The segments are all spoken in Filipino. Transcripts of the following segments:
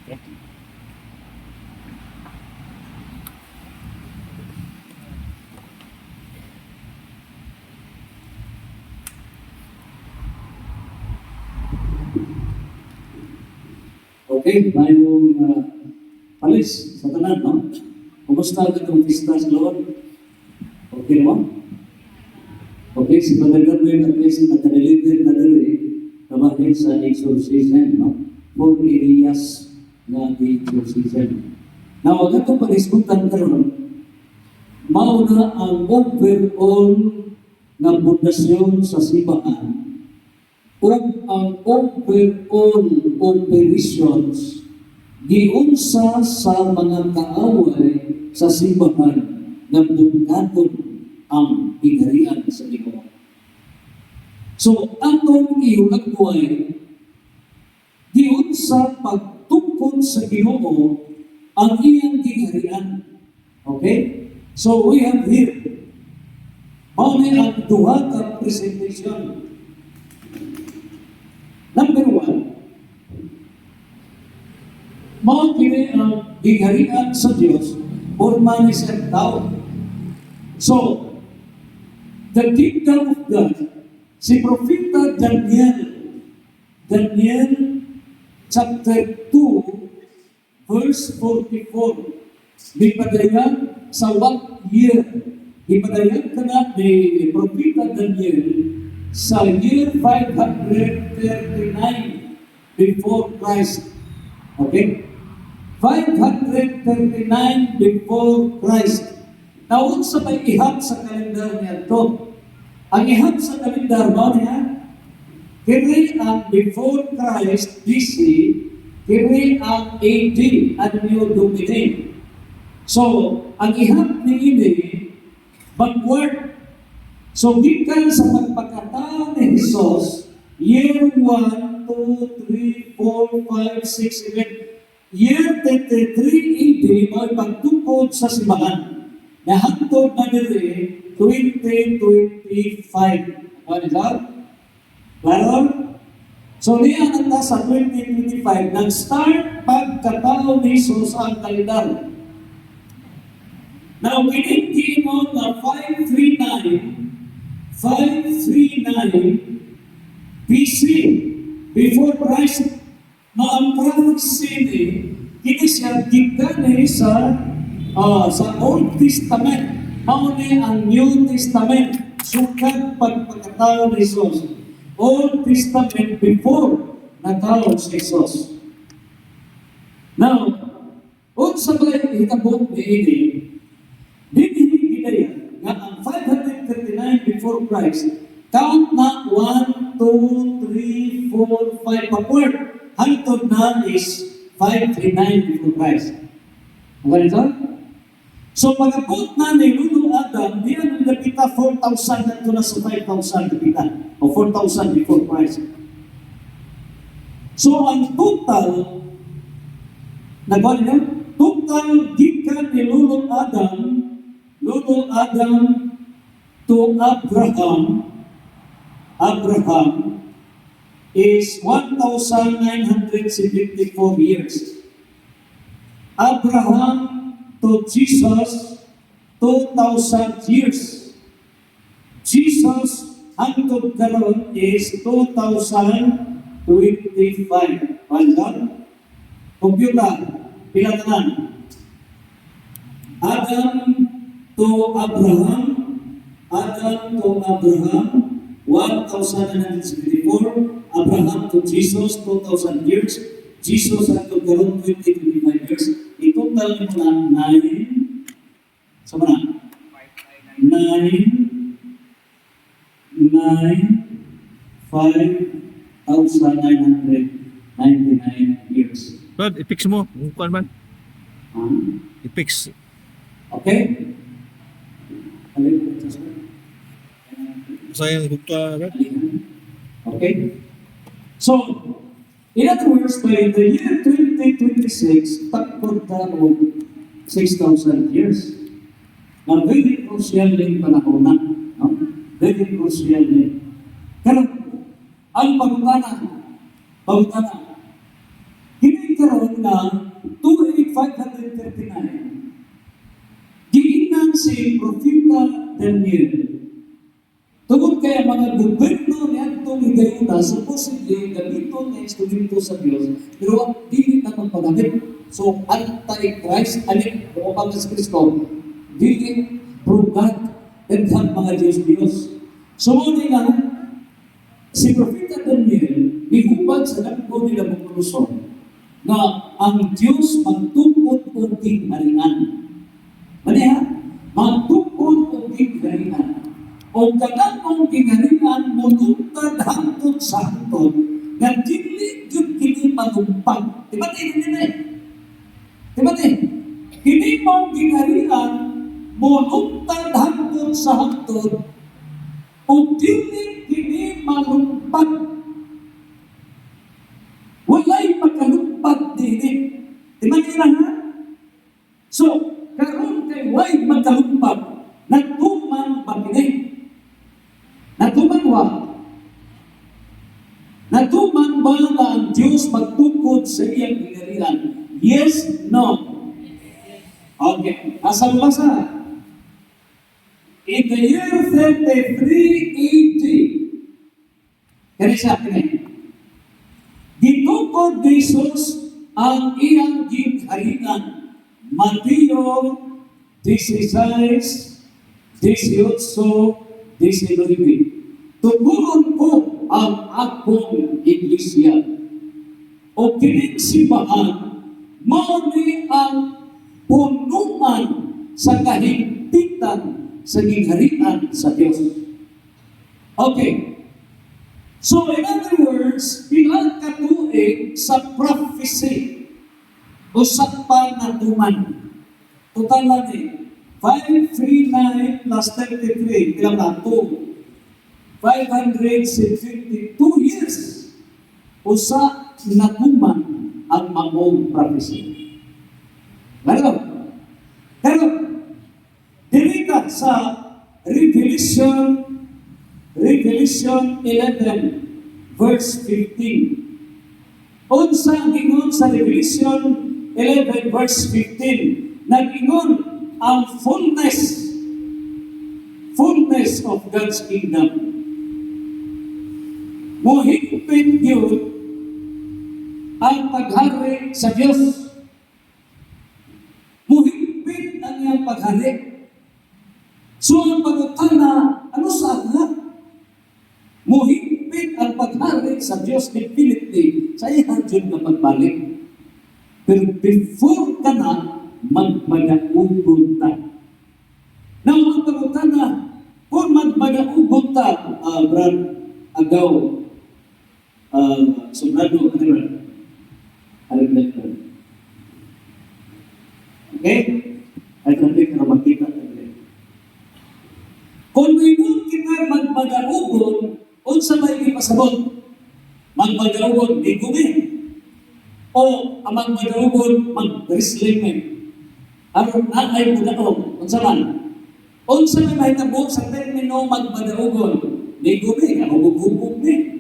Okay, tayong palis sa tanan, no? Kumusta itong pista sa Lord? Okay naman? Okay, si Father Gabriel at least nakadeliver na rin kabahin sa exorcism, no? 4 areas na exorcism. Now, wag itong pag-iskutan karon, mauna ang overall ng pundasyon sa simbahan o ang overall operations giunsa sa mga kaaway sa simbahan na bugnaton ang pingharian sa Ginoo. So, atong iulagway giunsa pagtungkol sa Ginoo ang iyang pingharian. Okay? So, we have here mauni ang duha ka presentation. Number 1, mao kini ang gingharian sa Dios or manisang tao. So, the kingdom of God, si Propeta Daniel chapter 2, verse 44, ipadayan sa what year? Ipadayan ka na ni Propeta Daniel sa year 539 before Christ. Okay? 539 before Christ. Naun sa may ihap sa kalendar niya ito. Ang ihap sa kalendar ba niya? Kiri ang before Christ BC, kiri ang AD, Anno Domini. So, ang ihap ni ini, backward. So, gikan sa pagpakatao ni Jesus, year 1, 2, 3, 4, 5, 6, 7, year 33 AD, may pagtupod sa simbahan. Nahantod na nila 2025. Ano nila? Claro? So, niya nata sa 2025, nag-start pagkatao ni Jesus ang kalendar. Now, kinigin mo na 539 BC, before Christ, na ang prophecy ni, kini siya gigani sa Old Testament, mauni ang New Testament, sukat pagpagkatao ni Jesus. Old Testament before natao si Jesus. Now, unsa ba itabot ni ini? Dili nga ang 539 before Christ, count na 1, 2, 3, 4, 5, backward. Hantod na is 539 before Christ. Okay ito? So, pag-abot na ni Lulu Adam, di na napita 4,000 na ito na sa 5,000 napita. O 4,000 before Christ. So, ang total, nagwala niya? Total gikan ni Lulu Adam to Abraham is 1,974 years. Abraham to Jesus, 2,000 years. Jesus hangtod karon is 2025. Pandan? Computer, pilatanan. Adam to Abraham, 1,974. Abraham to Jesus, 2,000 years. Jesus hangtod karon 2025 years. I-total mo na 9, sama na? 5,999 years. Brad, i-fix mo. Kuan man. I-fix. Okay? Sayang hukta, Brad. Okay? So, in other words, by the year 2026, takot na o 6,000 years. Na very crucial din panahon na. No? Very crucial din. Pero, ang pagutana, kini karon nga 28539 giingnan si Propeta Daniel. Tungod kaya mga gobyerno ni Antong Higayuna, supposedly gamiton nga instrumento sa Diyos, pero dili na magpagamit. So, anti-Christ, o pang sa Kristo, dili pro-God, and mga Diyos. So, muna nga, si Propeta Daniel, gihubad sa lakbo nila Nabucodonosor, nga ang Diyos magtukod o tingharian. Maniha, magtukod o tingharian. O kanang tingharian mo tungtad hangtod sa hangtod, nga dili yun kini magumpag. Diba nila? Diba kini mong tingharian mo tungtad hangtod sa hangtod, o dili kini magumpag. Walay makalumpag dili. Diba nila nga? So, karon kay way makalumpag, nagtuman pagkinig. Natuman ba na ang Diyos magtukod sa iyang pinarihan? Yes, no? Okay. Asa mo basa? In the year 33 AD, kaya siya, gitukod ni Jesus ang iyang ginharian. Mateo 16, 18, 19. Tuguron ko ang akong iglesia. O kining simbahan, mao ni ang punuan sa kahigpitan sa gingharian sa Diyos. Okay. So in other words, bilang katuig sa prophecy o sa panatuman. Total lang 539 plus 33, ilang na? 552 years usa natuman ang mamong prophecy. Pero dirita sa Revelation 11 verse 15. Unsa ang ingon sa Revelation 11 verse 15? Nag-ingon ang fullness of God's kingdom. Muhigpit yun ang paghari sa Diyos. Muhigpit ang iyang paghari. So ang pagutana, ano sa nga? Muhigpit ang paghari sa Diyos definitely sa iyang dyan na pagbalik. Pero before ka na, magmagaugon ta. Now, ang pagutana, kung magmagaugon ta, Brad Agaw, Sobrado, okay? Ay kandik na makita. Kung minun kita magmagaugon, unsa may ipasabot? Magmagaugon, di gumi. O ang magmagaugon, mag-wrestling. Aron na ay mudaog. Unsa man? Unsa may mahitabo sa termino magmagaugon? Di gumi, hubog-hubog ni.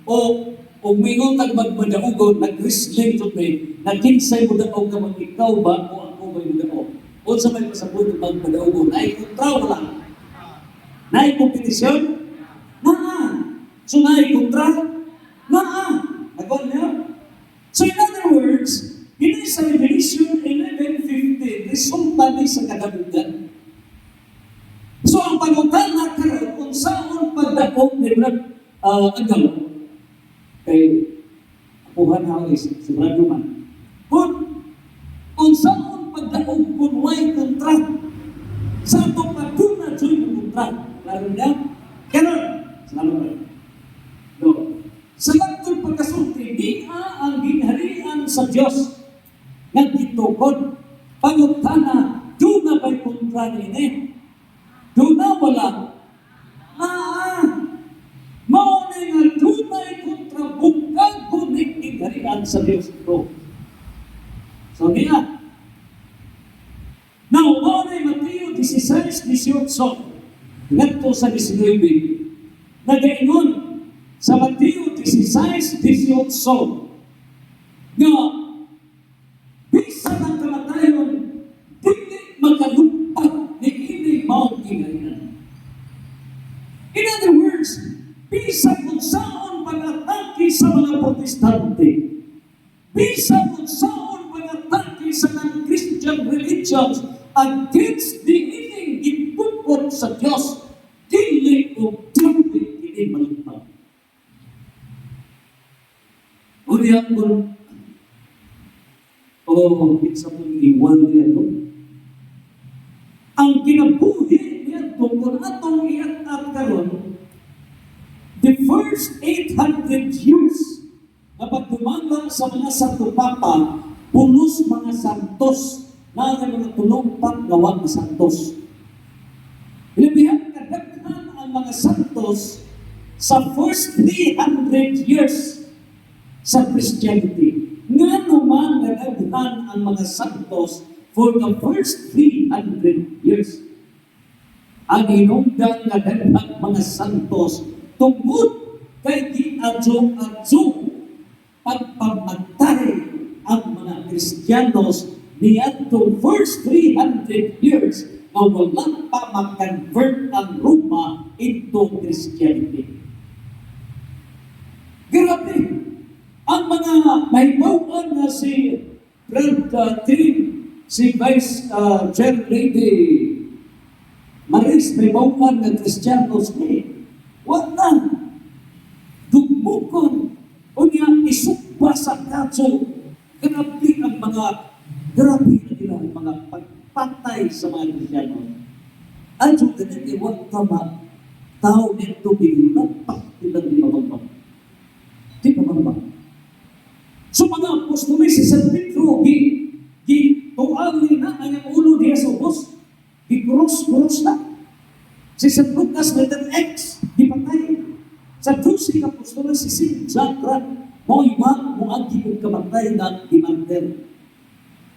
O mingon tag magmadaugon, nag-wrestling to me, nakinsay mo daog ka mag ikaw ba o ako may mudaog. O sa may pasabot ng magmadaugon, ay kontra wala. Naay kompetisyon? Naa. So naay kontra? Naa. Nagawin niya? So in other words, yun sa Revelation 11:15, resulta ni sa kadabugan. So ang pangutan na karoon, kung saan pagdaog ni Brad Agaw, kay Apuhan Hawis, sigurado man. Kung saan pagdaog kung may kontra, sa itong pagkuna dyan yung kontra, lalo niya, kanon, salamat. Sa itong pagkasulti, di ang ginharian sa Diyos, nagkitukod, pangutana, doon na ba'y kontra nini? Doon na wala. Maunay nga tunay kontra bukag kunik ginharian sa Diyos ito. So niya. Now, maunay Mateo 16:18, ngadto sa 19, nagaingon sa Mateo 16:18, nga sa mga protestante, bisan kung saan mga atake sa non-Christian religions against the ining gitungkod sa Diyos, dili o dili kini malugmang. Uriyan ko, isa pong iwan niya ito. Ang kinabuhi niya ito, kung atong iat-at karon, the first 800 years na pagdumanda sa mga Santo Papa, pulos mga santos na mga tulong-pat gawa na santos. Ilabihan kadaghan ang mga santos sa first 300 years sa Christianity. Nga naman nadaghan ang mga santos for the first 300 years. Ang hinungdan na daghang mga santos tungkol kay giadyo-adyo pagpamatay ang mga Kristiyanos niadtong first 300 years na walang pa mag-convert ang Roma into Christianity. Grabe! Ang mga mahibawan na si Brad Tim, si Vice Chair Lady Maris, mahibawan na Kristiyanos ni wala dugmukon o niya isukba sa kaso. Grabe ang mga mga pagpatay sa mga Kristiyano. Adyo ganun iwag tama tao nito binilapak ilang di mabambang. Di mabambang. So mga apostolis si San Pedro tuwali na ang ulo niya sa ubos. Cross na. Si San Lucas letter X, di patay. Sa 12 apostoles, si St. John Brand, mo ang gipong kamatay na imantel.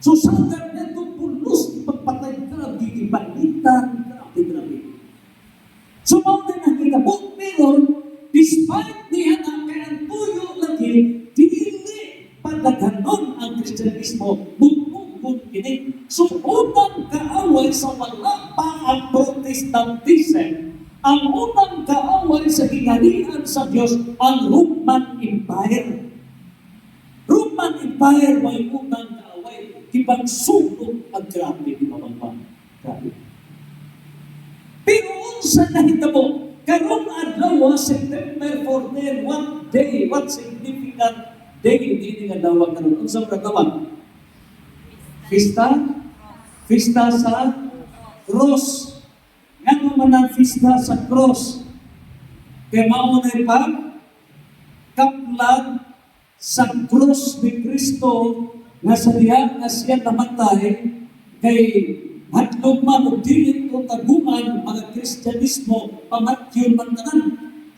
So sa ganito pulos, pagpatay ka, gigipanitan ka, grabe. So mo na nakikabot, pero despite niya na kaya tuyo lagi, dili padaganon ang Kristyanismo, bukbukbun kini. So unang kaaway sa wala pa ang Protestantism, ang unang kaaway sa hinarian sa Diyos, ang Roman Empire. Roman Empire may unang kaaway, kipagsulong ang grabe di mamang. Grabe. Pero unsa nahitabo, karong adlaw September 14, what significant day hindi nga daw karon? Unsa ragawan? Fiesta sa cross. Nga naman ang fiesta sa cross. Kaya maunay pa, kaplan sa cross ni Kristo nga sa diya na siya namatay kay hatlog man o dilit o taguan mga Kristyanismo pamatyon man tanan.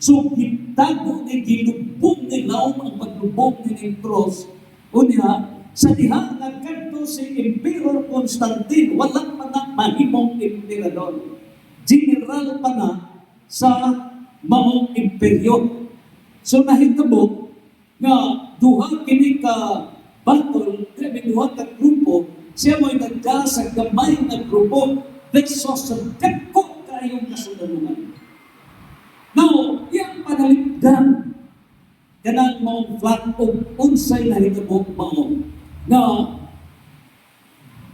So, hitago ni ginubog ni laom ang paglubog ni cross. Unya, sa diha nagkanto si Emperor Constantine, walang mga mahimong emperador. General pa na sa maong imperyo. So nahitabo nga duha kini ka battle, duha ka grupo, siya mo'y nagda sa gamay na grupo versus sa dagko kayong kasundaluhan. Now, iyang panaligdan kanang maong flat o unsay nahitabo maong na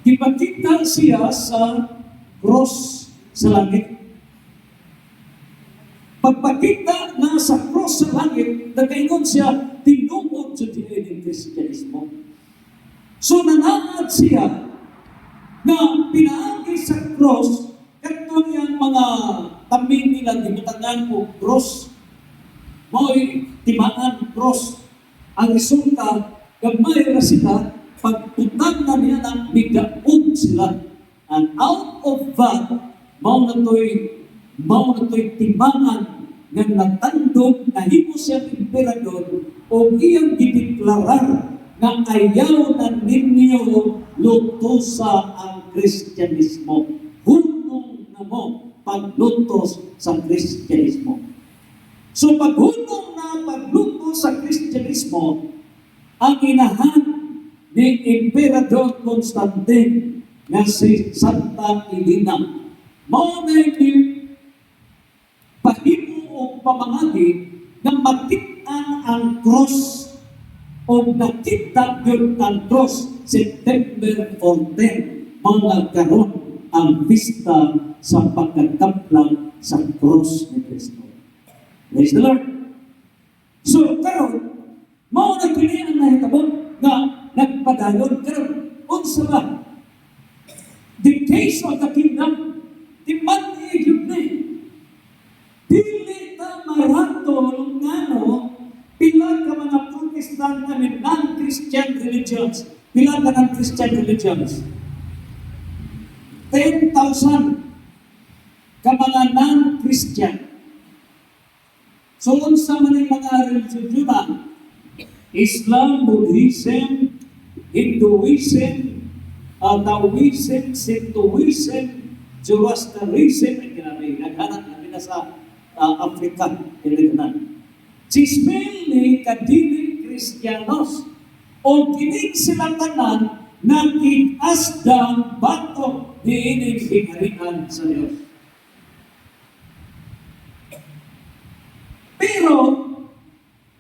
ipakita siya sa cross sa langit. Pagpakita na sa cross sa langit, nagkaingon siya, tinungod sa diin ng Kristyanismo. So nanaad siya na pinaagi sa cross, kato niyang mga tamin nila, dibutangan ko cross, mo'y timaan cross. Ang resulta, gamay na sila, pagputang na niya ng bigaog sila. And out of that, mao na to'y timangan nga natandog na himo siyang emperador o iyang gideklarar na ayaw na ninyo lutosa ang Kristyanismo. Hunong na mo paglutos sa Kristyanismo. So paghunong na paglutos sa Kristyanismo, ang inahan ni Emperador Constantine nga si Santa Elena. Mao na pahimo o pamangagi na matik-an ang cross o nakita yun ang cross September 14 mga karon ang pista sa pagkataplang sa cross ni Kristo. Praise the Lord. So karon mao na kini ang nahitabo nga nagpadayon karon unsa ba the case of the kingdom timan ni dili ta maratol ngano pila ka mga Protestant na non-Christian religions pila ka ng Christian religions 10,000 ka mga non-Christian. So unsa man ang mga religion Islam, Buddhism, Hinduism, Taoism, Sintoism, Zoroastrianism, ay grabe, naghanap na sa Africa, kailangan. Chismil ni kadili Kristiyanos, o kinig sila tanan na kitasdang bato ni ining hingharian sa Diyos. Pero,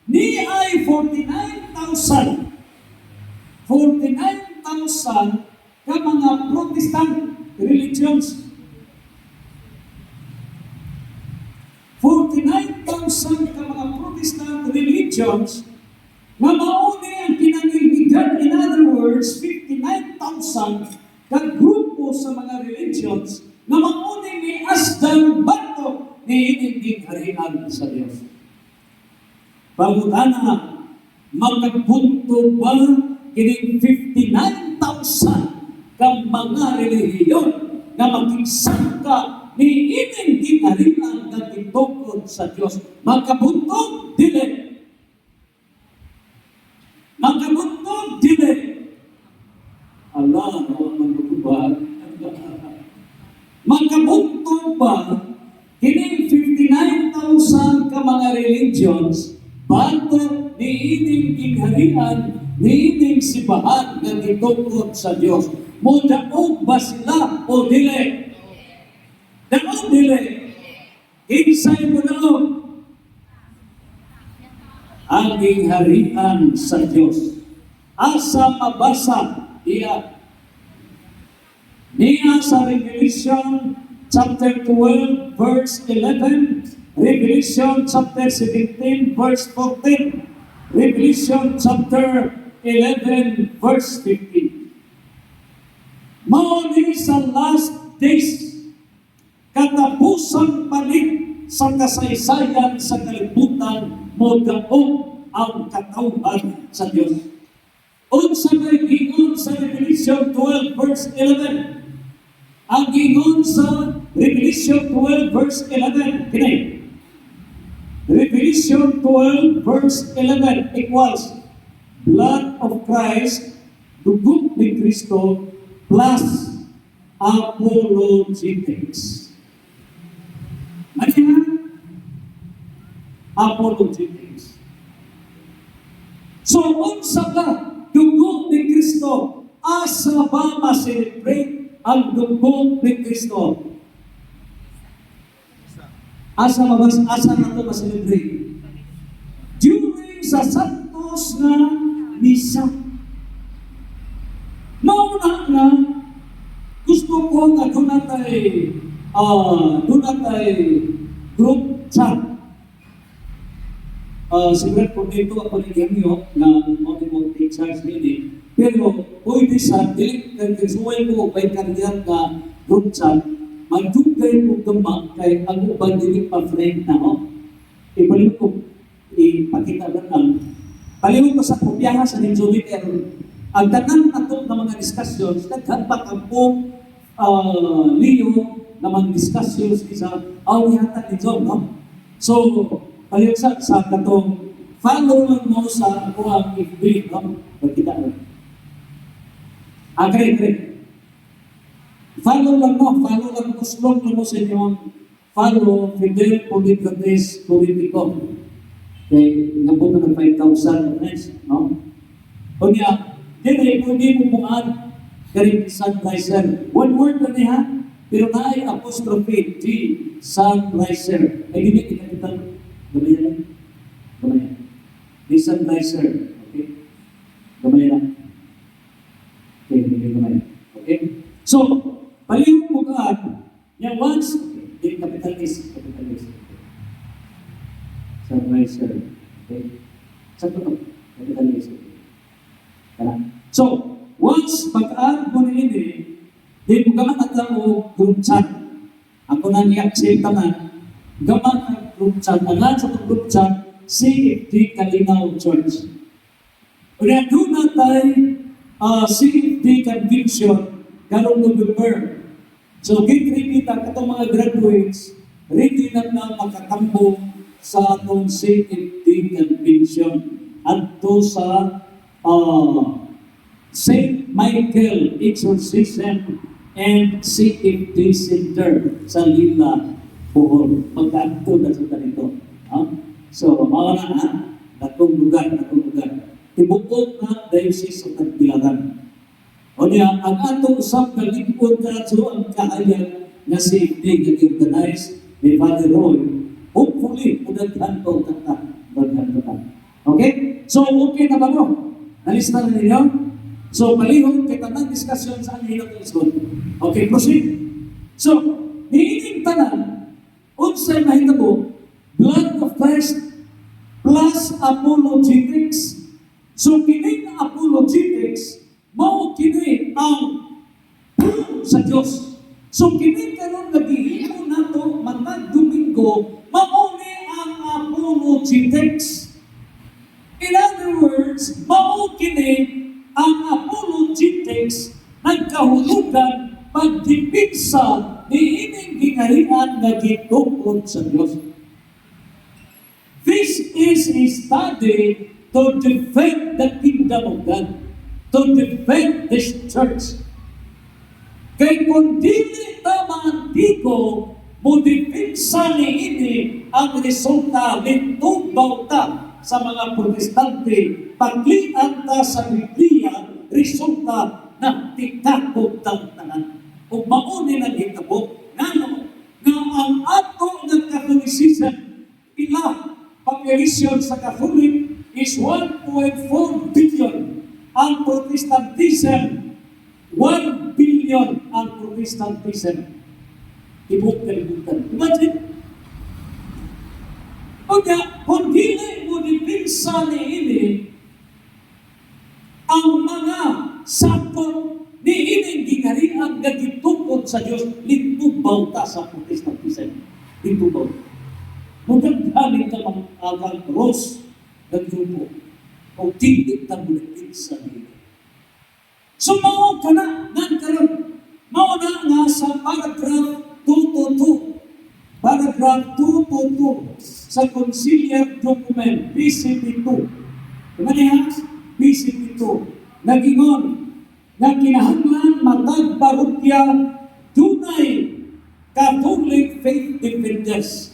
ni ay 49,000 ka mga Protestant religions. 49,000 ka mga Protestant religions na mauni ang kinangiligan. In other words, 59,000 ka grupo sa mga religions na mauni ni asdang bato ni ining harian sa Diyos. Pangutana, magpunto ba kining 59,000 ka mga relihiyon na makigsangka ni ining ginarian na gitukod sa Diyos? Magkabuntog, dili. Magkabuntog, dili. Allah, ang magbubuhat. Magkabuntog ba kining 59,000 ka mga religions bato ni ining gingharian, ni ining sibahan na gitukod sa Diyos? Mudaog ba sila o dili? Daog dili. Insay mo daog ang gingharian sa Diyos. Asa mabasa iya niya sa Revelation chapter 12 verse 11, Revelation chapter 17 verse 14, Revelation chapter 11 verse 15. Mao ni sa last days, katapusang palit sa kasaysayan sa kalibutan, mo daog ang katawhan sa Diyos. Unsa may gingon sa Revelation 12 verse 11? Ang gingon sa Revelation 12 verse 11, kini. Revelation 12 verse 11 equals blood of Christ, dugo ni Kristo, plus apologetics. Ano yan? Apologetics. So, unsa ba dugo ni Kristo? Asa ba ma-celebrate ang dugo ni Kristo? Asa na ito ma-celebrate? During sa Santos na Misa. Mauna na, gusto ko nga doon natay group chat. Sigurad po dito ako nagyanyo na mga teachers nini. Pero, pwede sa dilik ng kasuway ko may kandiyan na group chat, magdugay mo gamang kay ang ubang dilik pa friend na, ipalimot ko, ipakita lang. Palimot ko sa kopyaha sa Ninjoliter, ang tanang atong na mga discussions, naghapak ang po Leo na mga discussions isa, yata ni John, no? So, palimot sa katong follow lang mo sa ako ang FB, no? Pagkita lang. Great. Follow lang mo, slong lang mo sa inyong follow Fidel Politicades Politico. Okay, nabot na ng 5,000 friends, no? O niya, hindi mo muad karing sunriser. One word na niya, pero na ay apostrophe, G, sunriser. Ay, hindi kita gamayan. the sunriser. Okay? Gamay lang. Okay, hindi gamay. Okay? So, palihog mo ka, yung once, okay, capitalist. Sunriser. Okay? Sa to, capitalist. Okay? So, once pag-aarap mo na ini, di mo gaman at lang o group chat. Ako na ni-accept naman, gaman ang group chat. Nalan sa group chat, CFD Kalinaw Church. Kaya doon na tayo CFD Conviction karong November. So, kita katong mga graduates, ready na makatambo sa atong CFD Conviction at to sa St. Michael Exorcism and CFD Center sa Lila, Bohol. Magkaanto na sa ganito. So, mga na, natong lugar. Tibuot na diocese of Tagbilaran. O niya, ang atong usap na lingkod na so ang kahayag na CFD nag-organize ni Father Roy. Hopefully, magandang po kanta. Okay? So, okay na ba mo? Nalista na ninyo? So, palihog, kita ng discussion sa hirap ng school. Okay, proceed. So, niining tanan, unsay mahitabo, blood of Christ plus apologetics. So, kini na apologetics, mao kini ang proof sa Diyos. So, kini karon nagihimo nato matag Domingo, mao ni ang apologetics. In other words, mao kini ang apologetics nagkahulugan pagdipigsa ni ining gingharian nga gitukod sa Dios. This is a study to defend the kingdom of God, to defend this church. Kay kung dili ta maantigo, modipigsa ni ini ang resulta nitubaw ta sa mga protestante, paglian ta sa Biblia, resulta na titakot ng tanan. Kung mauni na hitabo, nga ang ato ng Catholicism, population sa Catholic is 1.4 billion. Ang Protestantism, 1 billion ang Protestantism. Ibuk-kalibutan. Imagine, kung dili mo dipinsa ni ini, ang mga sakot ni ining gingharian nga gitukod sa Dios, litubaw ta sa Protestantism. Litubaw. Mugang gamit ka mga agang cross ng grupo o tingit na bulitin sa nila. So, mao ka na, nagkaroon. Mao na nga sa paragraph 222. Paragraph 222 sa Conciliar Document, PCP2. Kumanihan, PCP2. Nagingon, na kinahanglan matag parokya dunay Catholic faith defenders.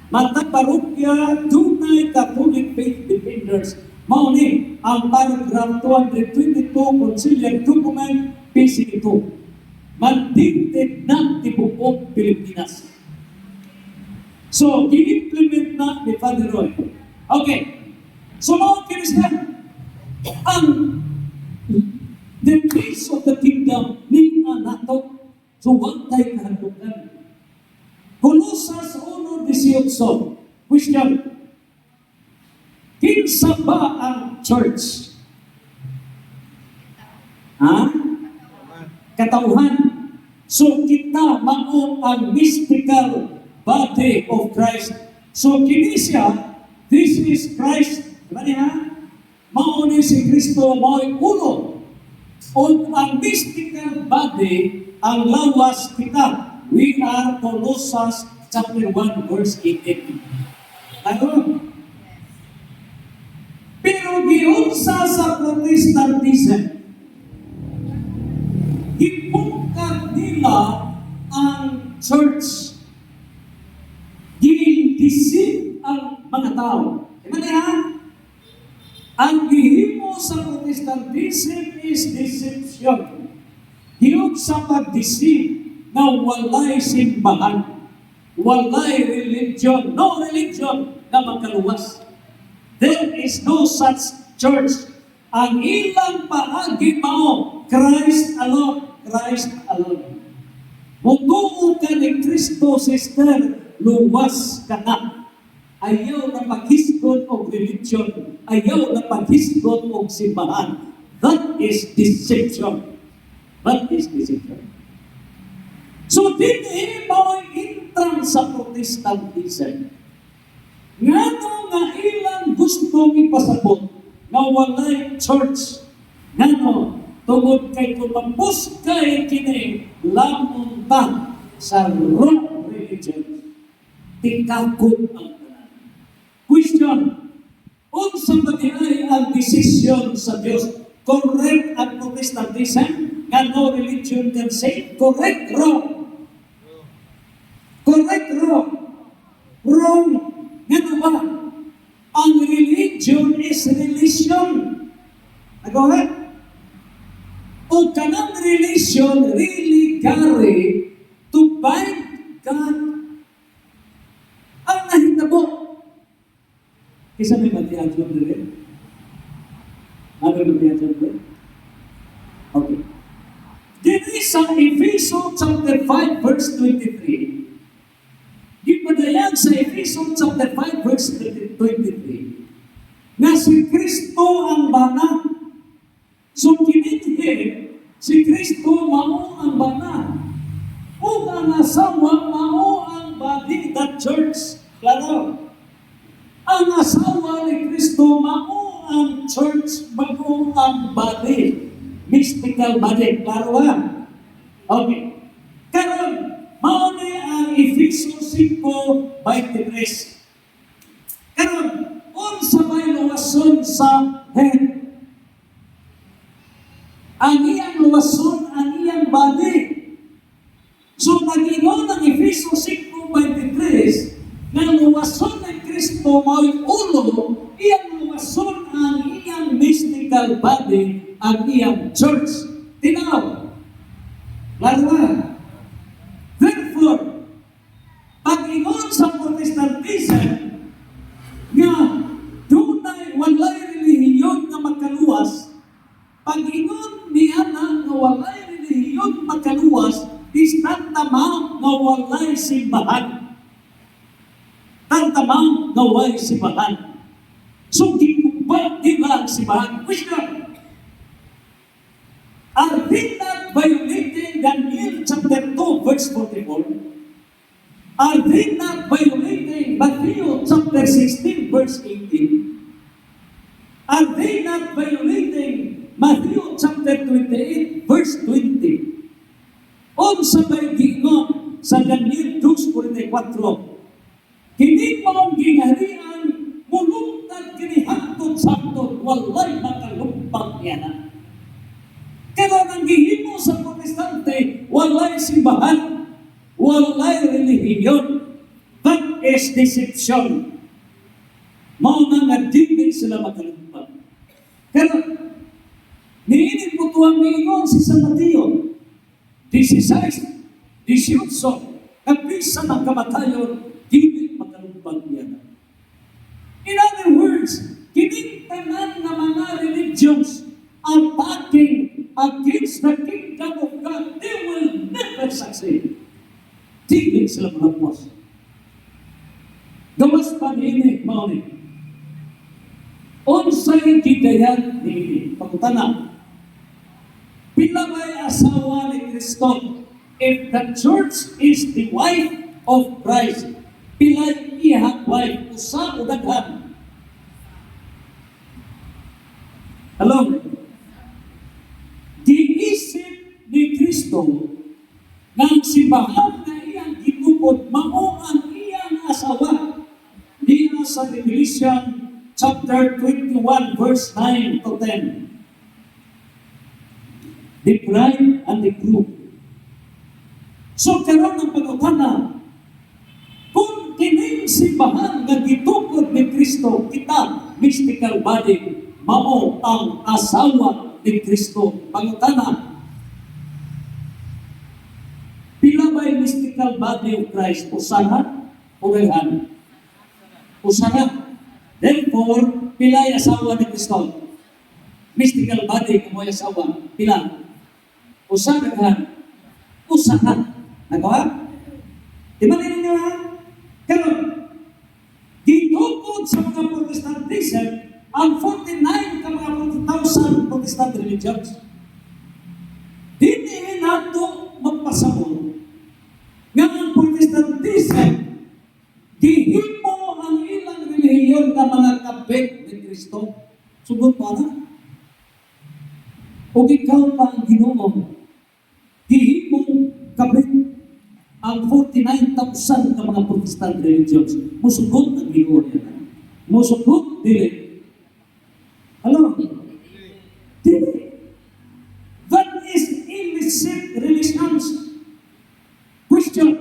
Matag parokya dunay Catholic faith defenders. Mao ni ang paragraph 222 Conciliar Document PCP2. Mandingted na tibuok Pilipinas. So, i-implement na ni Father Roy. Okay. So, mao kinis na ang the peace of the kingdom ni nato. So, wag tayo kahandukan. Colossus 1:18. Question. Kinsa ba ang church? Katauhan. So, kita mao ang mystical body of Christ. So, kini siya, this is Christ. Diba niya? Mao ni si Kristo, mao'y ulo. O ang mystical body, ang lawas kita. We are Colossus chapter 1 verse 18. Ano? Pero giunsa sa Protestantism, gipungkat nila ang church. Gindisip ang mga tao. Diba niya? Ang gihimo sa Protestantism is deception. Hiyog sa pag-deceive na walay simbahan, walay religion, no religion na magkaluwas. There is no such church. Ang ilang paagi mao, Christ alone. Christ alone. Mutuo ka ni Kristo, sister, luwas ka na. Ayaw na paghisgot o religion. Ayaw na paghisgot o simbahan. That is deception. That is deception. So, dili mo intrang sa Protestantism. Ngano nga ilang gustong ipasabot na walay church. Ngano, tungod kay tumapos kay kini lamon ta sa wrong religion. Tingkakot ang tanan. Question, unsa ba ay ang desisyon sa Dios? Correct ang Protestantism? Nga no religion can save? Correct, wrong? Correct, wrong? Wrong. Nga ba? Ang religion is religion. Go ahead. O kanang religion really carry to bind God. Ang nahitabo. Isa may matiyadyon din. Ano may matiyadyon din? Okay. Dito sa Ephesians chapter 5 verse 23, gipadayan sa Ephesians chapter 5 verse 23, nga si Kristo ang bana. So kininhi, si Kristo mao ang bana. O ang asawa mao ang body, the church. Klaro. Ang asawa ni Kristo mao ang church, mao ang body. Mystical body. Klaro ba? Okay. Karon, mao ni ang Ephesians 5:23. Karon, unsa may luwason sa head? Ang iyang luwason, ang iyang body. So, nag-ingon ng Ephesians 5:23, nga luwason ng Kristo mao'y ulo, iyang luwason ang iyang mystical body, ang iyang church. Tinaw. Lalo. Therefore, pag-ingon sa Protestantism, nga walay relihiyon na magkaluwas, pag-ingon niya na walay relihiyon magkaluwas, is tantamang na walay simbahan. Tantamang na walay simbahan. So, gikumpad nila ang simbahan. Question. Are they not violating Daniel chapter 2 verse 44? Are they not violating Matthew chapter 16 verse 18? Are they not violating Matthew chapter 28 verse 20? Unsa may giingon sa Daniel 2:44? Kini mao gingharian mulungtad kini hangtod sakto walay makalumpang yana. Kaya nang gihimo sa Protestante, walay simbahan, walay relihiyon. That is deception. Mao na nga dili sila makalumpang. Kaya niinit po tuwang niingon si San Mateo 16, 18, kapisa ng kamatayon, dili makalumpang yan. In other words, kining tanan nga mga religions attacking against the kingdom of God, they will never succeed. Dili sila malapos. Gawas pa niini, mauni. Unsay gidayan niini, pagutana. Pila may asawa ni Kristo? If the church is the wife of Christ, pila iyang wife, usa o daghan? Hello? Giisip ni Kristo ng simbahan na iyang gitupod, mao ang iyang asawa. Diya sa Revelation chapter 21 verse 9 to 10. The bride and the groom. So karon ang pag-utana, kung kining simbahan nga gitupod ni Kristo, kita mystical body, mao ang asawa ni Kristo. Pangutana, pila ba yung mystical body of Christ? Usaha o gayhan? Usaha. Therefore, pilay asawa ni Kristo. Mystical body kung mo'y asawa. Pila. Usa daghan. Usa ka. Nagawa? Di ba ninyo ha? Karon, gitukod sa mga Protestantism ang 49 ka mga 1,000 Protestant religions. Hindi nato magpasabot nga ang Protestantism gihimo ang ilang relihiyon nga mga kabit ni Kristo. Sugot pa na. O ikaw pa ang Ginoo, gihimo kabit ang 49,000 ka mga Protestant religions. Musugot ang Ginoo niya. Musugot dili. Alam mo? Dili. That is illicit religions. Question.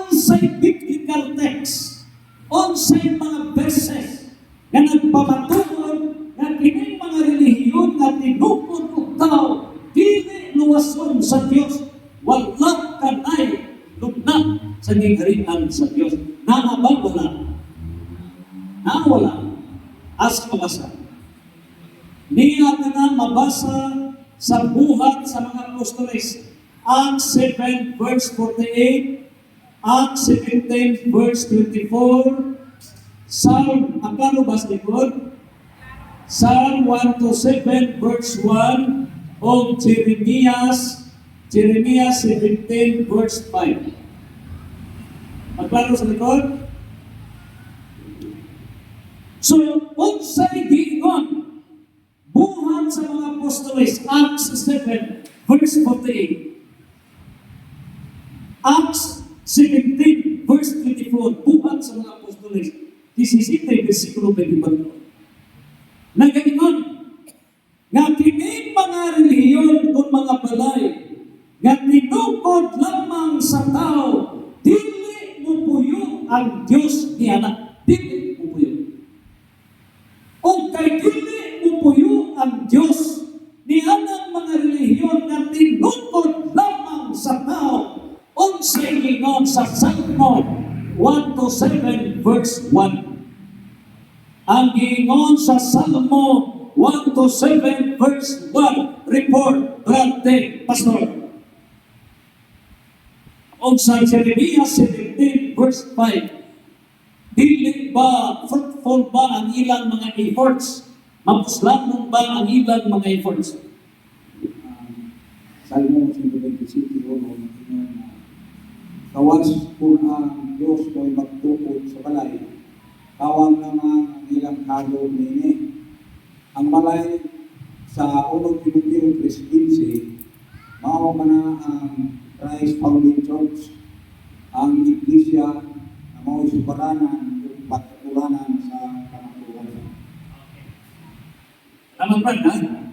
Unsay biblical text, unsay mga verses nga nagpamatuon nga kining mga relihiyon nga tinukod og tao dili luwason sa Dios, wala kanay lugna sa gingharian sa Dios. Naabang wala. Nawala. As mabasa. Niya ka na mabasa sa buhat sa mga apostoles. Acts 7 verse 48, Acts 17 verse 24, Psalm, akano ba sa likod? Psalm 127 verse 1, o Jeremias 17 verse 5. Magklaro sa likod? So, unsay giingon buhat sa mga apostoles, Acts 7 verse 48. Acts 17 verse 24, buhat sa mga apostoles, 17 versikulo 24. Nagaingon nga kining mga relihiyon kung mga balay nga tinukod lamang sa tao, dili mo puyo ang Diyos ni anak. Dili mo puyo. O kay dili mo puyo ang Diyos ni anak mga relihiyon nga tinukod lamang sa tao, unsay gingon sa Salmo 127 verse 1. Ang gingon sa Salmo 127 verse 1, report, brante, pastor. O sa Jeremias 17 verse 5, dili ba fruitful ba ang ilang mga efforts? Mapuslanon ba ang ilang mga efforts? Salmo 127, kawas kung ang Diyos ko'y magtukod sa balay, kawang naman ang ilang halo nini. Ang balay sa 1 Timoteo 3:15, mao man na ang Christ Founding Church, ang iglesia na mao'y subaranan at patulanan sa kamatulan. Tama ba na?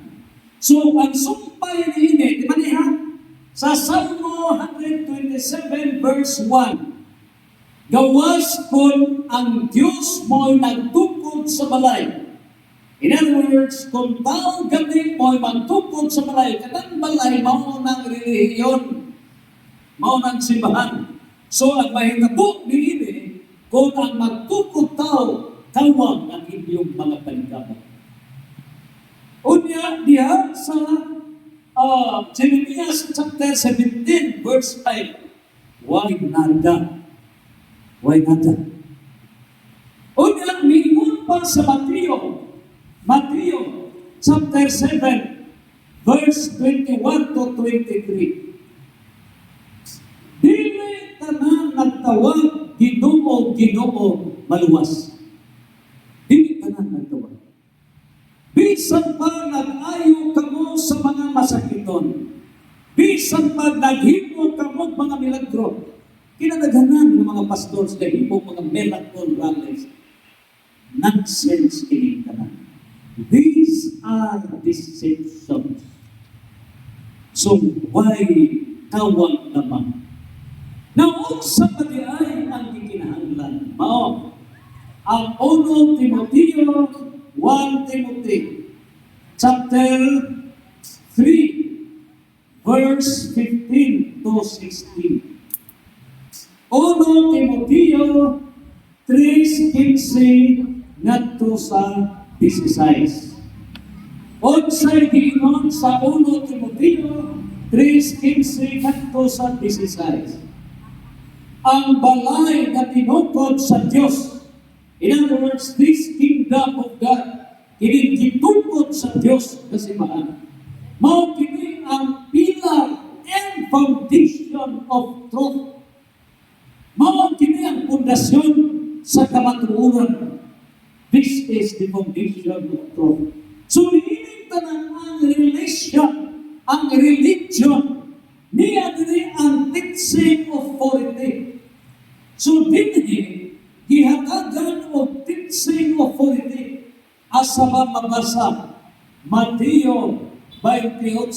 So, ang sumpay ni ini, di ba niya? Sa Salmo 127 verse 1, gawas kung ang Diyos mo'y nagtukod sa balay. In other words, kung tao gabi mo'y magtukod sa balay, katang balay, mao ng relihiyon, mao ng simbahan. So, ang mahitabo ni ini, kung ang magtukod tao, tawag ang inyong mga paligabang. Unya diha sa Jeremias chapter 17 verse 5, why nada? Unya mingon pa sa Mateo chapter 7 verse 21 to 23. Dili tanan nagtawag Ginoo maluwas. Dili tanan nagtawag. Bisan pa nag-ayo kamo sa mga masakiton, bisan pa naghimo kamo mga milagro, kinadaghanan ng mga pastors na himo mga miracle rallies. Nonsense kini tanan. These are deceptions. So why kawag naman? Now, sa pag-iay ang gikinahanglan, mao ang 1 Timoteo chapter 3 verse 15 to 16. 1 Timoteo 3:15 ngadto sa 16. Unsay giingon sa 1 Timoteo 3:15 ngadto sa 16. Ang balay na tinukod sa Dios. In other words, this kingdom of God, kini gitukod sa Dios kasimaan. Mao kini ang pillar and foundation of truth. Mao kini ang pundasyon sa kamatuoran. This is the foundation of truth. So, ini tanang ang relation, ang religion, niya diri ang teaching authority. So, dinhi, gihatagan o teaching authority asa ba mabasa Mateo 28,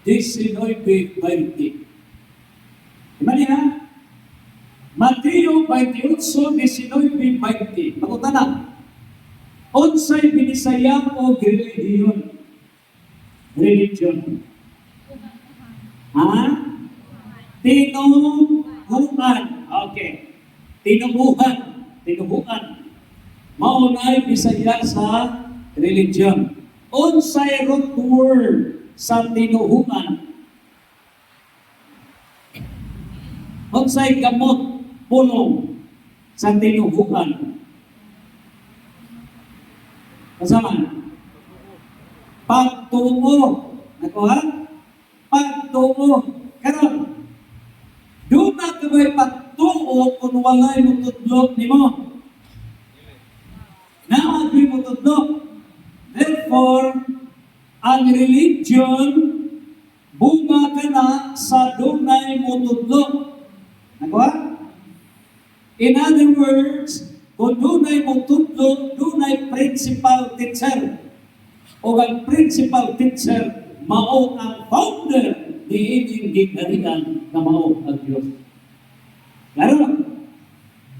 19, 20. Diba niya? Mateo 28, 19, 20. Pakutan na. Unsay binisaya o religion? Religion. Ha? Tinubuhan. Okay. Tinubuhan. Tinubuhan. Maunay bisaya sa religion. Unsay root word sa tinubuhan? Unsay gamot pulong sa tinubuhan? Kasama? Pagtuo. Ako ha? Pagtuo. Karon, doon na kabay pagtuo kung walay mo tudlok ni mo. Naagri mo tudlok. Therefore, ang religion, bunga ka na sa dunay mo tudlok. Nagawa? In other words, kung dunay mo tudlok, dunay principal teacher. O ang principal teacher, mao ang founder ni ining gigarian na mao ang Diyos.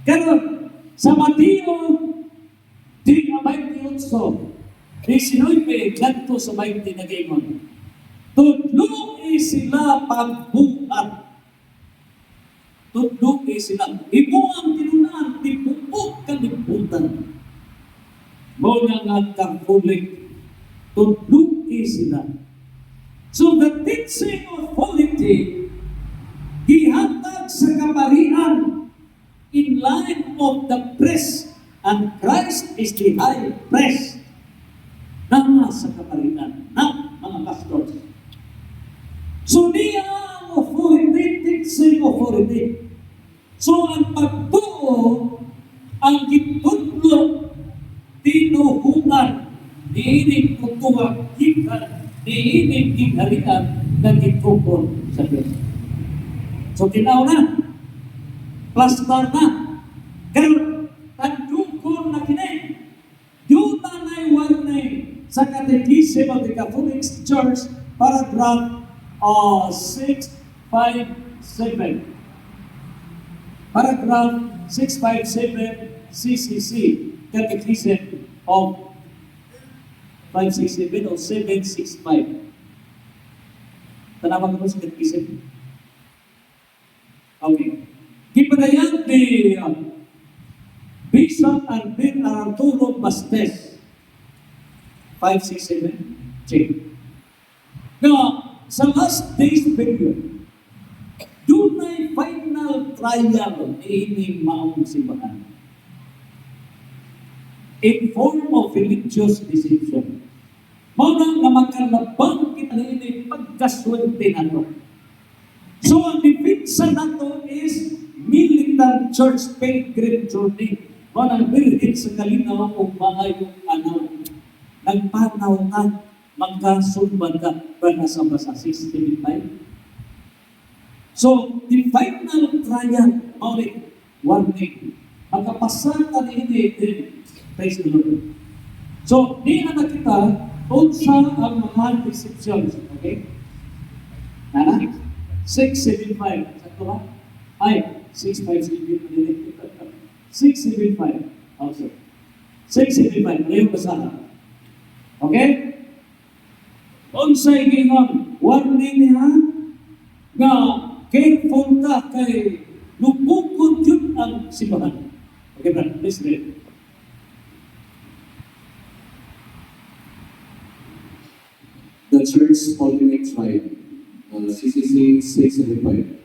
Karon, sa Mateo 19, ganto sa 20 na gayon. Tudluki sila pagbuhat. Tudluki sila. Ibo ang tinunaan, tipupok kalibutan. Muna nga kapulik. Tudluki sila. So the teaching of polity, gihatag sa kaparihan in line of the priest, and Christ is the high priest na sa kaparihan na mga pastors. So niya ang authority, teaching authority. So ang pagtuo, ang gitudlo, tinuhunan, niinig kutuwag, gikan, niinig giharian, na gitukod sa Diyos. So tinaw na, plastar na, karon tandukon na kini, yuta na'y warning sa Catechism of the Catholic Church, paragraph 657. Paragraph 657 CCC, Catechism of 567 o 765. Tanawan ko sa Catechism. Okay. Gipadayan ni Bishop Albin Arturo Bastes, 567, check. Now, sa last days period, doon ay final trial ining maong simbahan. In form of religious deception. Muna na makalabang kita ining pagkaswerte na to. So, ang defensa na to is militant church pilgrim journey. Muna bilhin sa kalinaw o maayong anaw. Nagpanaw ka, magkasulban ka, para sa basa 65. So, the final trial, maulit, warning. Magkapasal ka ni praise the Lord. So, di na kita, unsa ang mga deceptions, okay? Nana? 675. Sakto ba? Ay, 657. 675. Okay. 675. Ano yung basahan? Okay? Unsay gingon, warning niya nga careful ka kay lupukon yun ang simbahan. Okay, brother, please read. the Church's ultimate trial, CCC 675.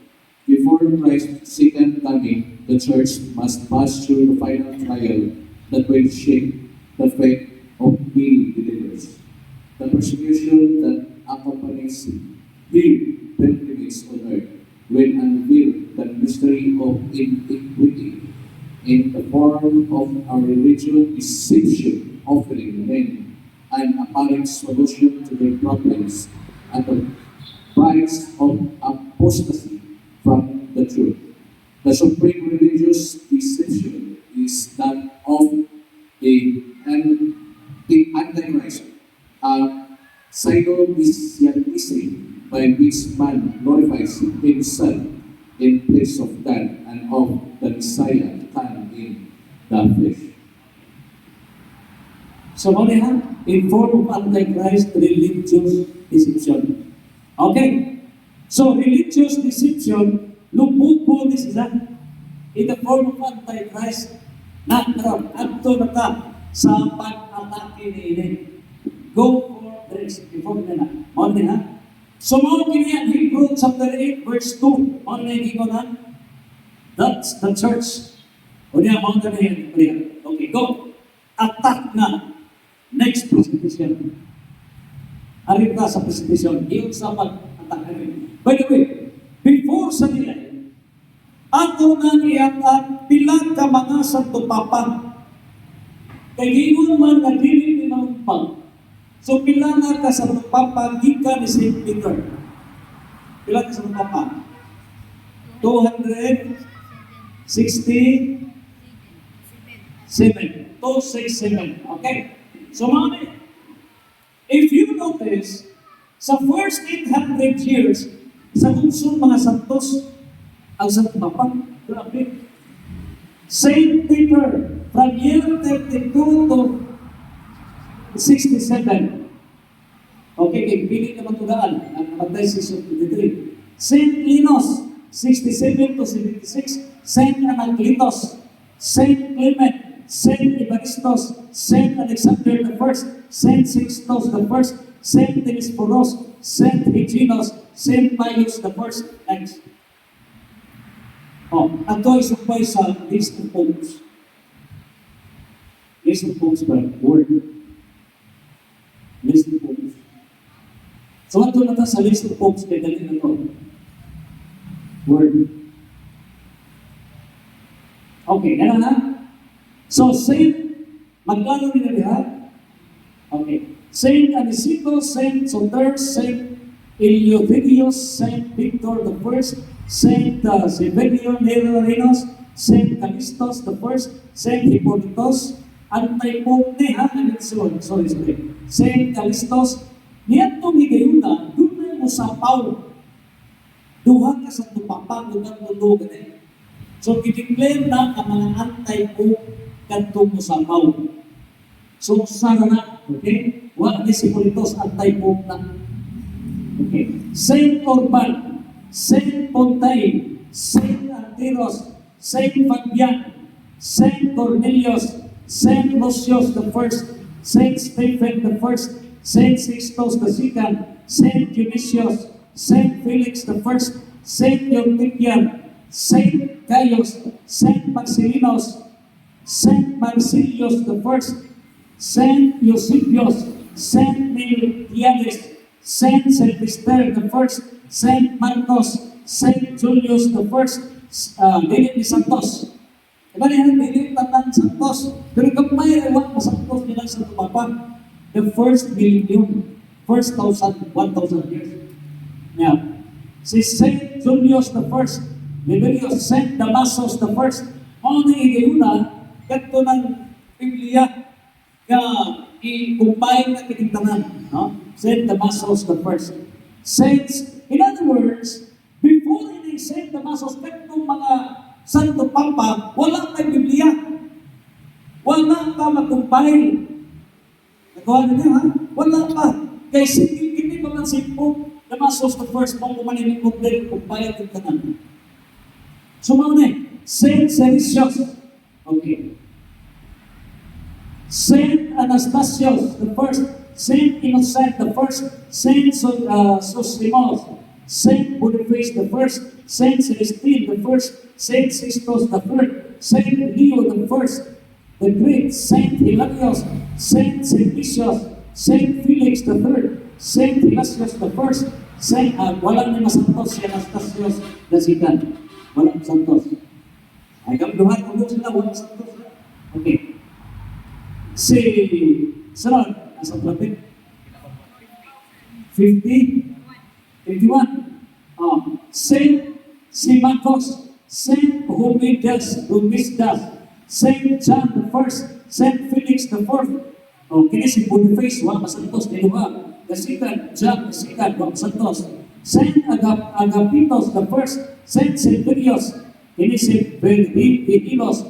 Before Christ's second coming, the Church must pass through the final trial that will shake the faith of many believers. The persecution that accompanies the pilgrimage on earth will unveil the mystery of iniquity in the form of a religious deception, offering men an apparent solution to their problems at the price of apostasy from the truth. The supreme religious deception is that of the Antichrist, a pseudo-messianism by which man glorifies himself in place of God and of the Messiah to come in the flesh. So, ano yan? In form of Antichrist, religious deception. Okay? So, religious deception, lubupo ni sila in the form of Antichrist na karon adto na ka sa pag-atake ni ini. Go for the rest. Before na. Mao ni ha? So, mao kini ang Hebrew chapter 8 verse 2. Mao na yung na. That's the church. O niya, mao na yan. Okay, go. Attack na. Next presentation. Arin ka sa presentation. Iyon sa pag-attack na rin. By the way, before sa nila, ato na iyakat pila ka mga santo papa. Kaya ingon man na dili ni mampang. So pila na ka santo papa gikan ni St. Peter. Pila ka santo papa? 267. 267. Okay? So mami, if you notice, sa first 800 years, sa kunsong mga santos, ang santo papa, grabe. St. Peter, from year 32 to 67. Okay, kay pili naman tugaan, ang namatay si 23. St. Linus, 67 to 76. St. Anacletus, St. Clement, St. Evaristos, St. Alexander I, St. Sixtus I, St. Diosporos, St. Hyginus, St. Pius I. Next. Ito ay sumpay sa list of popes. List of popes by word. List of popes. So, ito na sa list of popes kay dali na ito. Word. Okay, gano'n na? So, Saint, magkano rin na lahat? Okay. Saint Anisito, Saint Soter, Saint Eleutherius, Saint Victor I, Saint Severio Nerenos, Saint Callistus I, Saint Hippolytus, Antipope ni ha? Sorry. Saint Callistus, niyan itong higayuna, doon na mo sa Paul. Duha ka sa tupapang doon mundo ganun. So, i-declare na ang mga anti-pope kanto mo sa Paul. So, sana na, okay? Wala ni si Hippolytus, anti-pope na. Okay. Saint Orban, Saint Pontay, Saint Antiros, Saint Fabian, Saint Cornelius, Saint Lucius I, Saint Stephen I, Saint Sixtus II, Saint Dionysius, Saint Felix I, Saint Euthymian, Saint Gaius, Saint Maximianus, Saint Marcellus I, Saint Eusebius, Saint Miltiades, Saint Sylvester I, Saint Marcos, Saint Julius I, dili ni Santos. Diba niya, dili tatang Santos. Pero kapay ewan pa Santos nila sa Papa. The first millennium, first 1,000 years. Now, si Saint Julius I, Liberius, Saint Damasus I, mga nangigayuna, ganito ng Biblia, na i-combine na kinintanan. No? Saint Damasus I. Saints, in other words, before ini Saint Damasus, ganitong mga Santo Papa, wala may Biblia. Wala ka mag-compile. Nagawa niyo, ha? Wala pa. Kaya hindi pa man si Pope Damasus I, mong kumanin ng compile ng tanan. So, mga Saint Celestius. Okay. Saint Anastasius I, Saint Innocent the First, Saint Sosimos, Saint Boniface the First, Saint Celestine the First, Saint Sixtus the Third, Saint Leo the First, the Great, Saint Hilarius, Saint Simplicius, Saint Felix the Third, Saint Hilasius the First, Saint, walang lima santos si Anastasius the Second. Walang santos. Ay, kapluhan ko sila, walang santos. Okay. Si, sunod, nasa prophet. 50, 51. Saint Symmachus, Saint Humidas, Saint John the First, Saint Felix the Fourth. Kini si Boniface, wala masantos, dinuha. The second, John the Second, wala masantos. Saint Agapitos the First, Saint Silverius, kini si Ilios,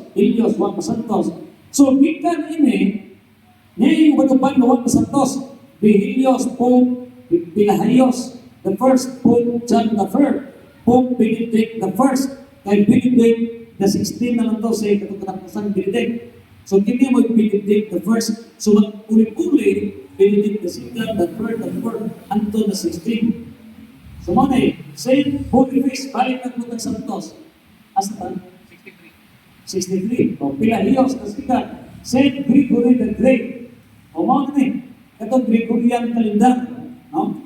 wala masantos. So, gikan ini, niya yung uban na wala masantos. Vigilius, Pope Pilahayos, the First, Pope John the Third, Pope Benedict the First, kay Benedict the 16 naman to sa katapusang Benedict. So, kini mo Benedict the First. So, mag-uli-uli, Benedict the Second, the Third, the Fourth, until the 16. So, muna Saint Boniface, balik na po ng Santos. Asa ba? 63. O, Pilahiyos, the Second. Saint Gregory the Great. O, muna Katong Gregorian calendar. No?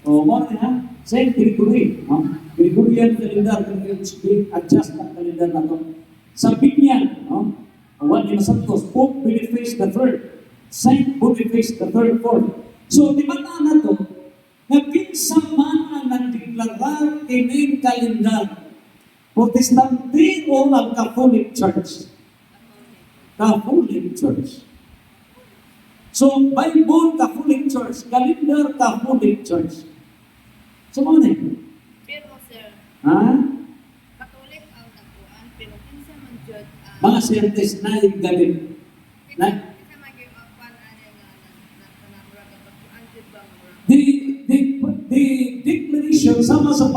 O, muna ha? Saint Gregory. No? Gregorian calendar, adjust ang calendar na to. Sa Binyan, no? One in Santos, Pope Boniface the Third, Saint Boniface the Third, Fourth. So, di ba na to, na kinsa man ang nagdeklarar kining kalendar, Protestante o ang Catholic Church? Catholic Church. So, Bible, Catholic Church, calendar, Catholic Church. So, ano Pero sir, ha? Katolik ang nakuan, pero kinsa man jud Mga siyentes na yung galing. Na, kinsa man gyud ang kuan ani nga panamura ka pagkuan jud ba mura. the declaration sama sa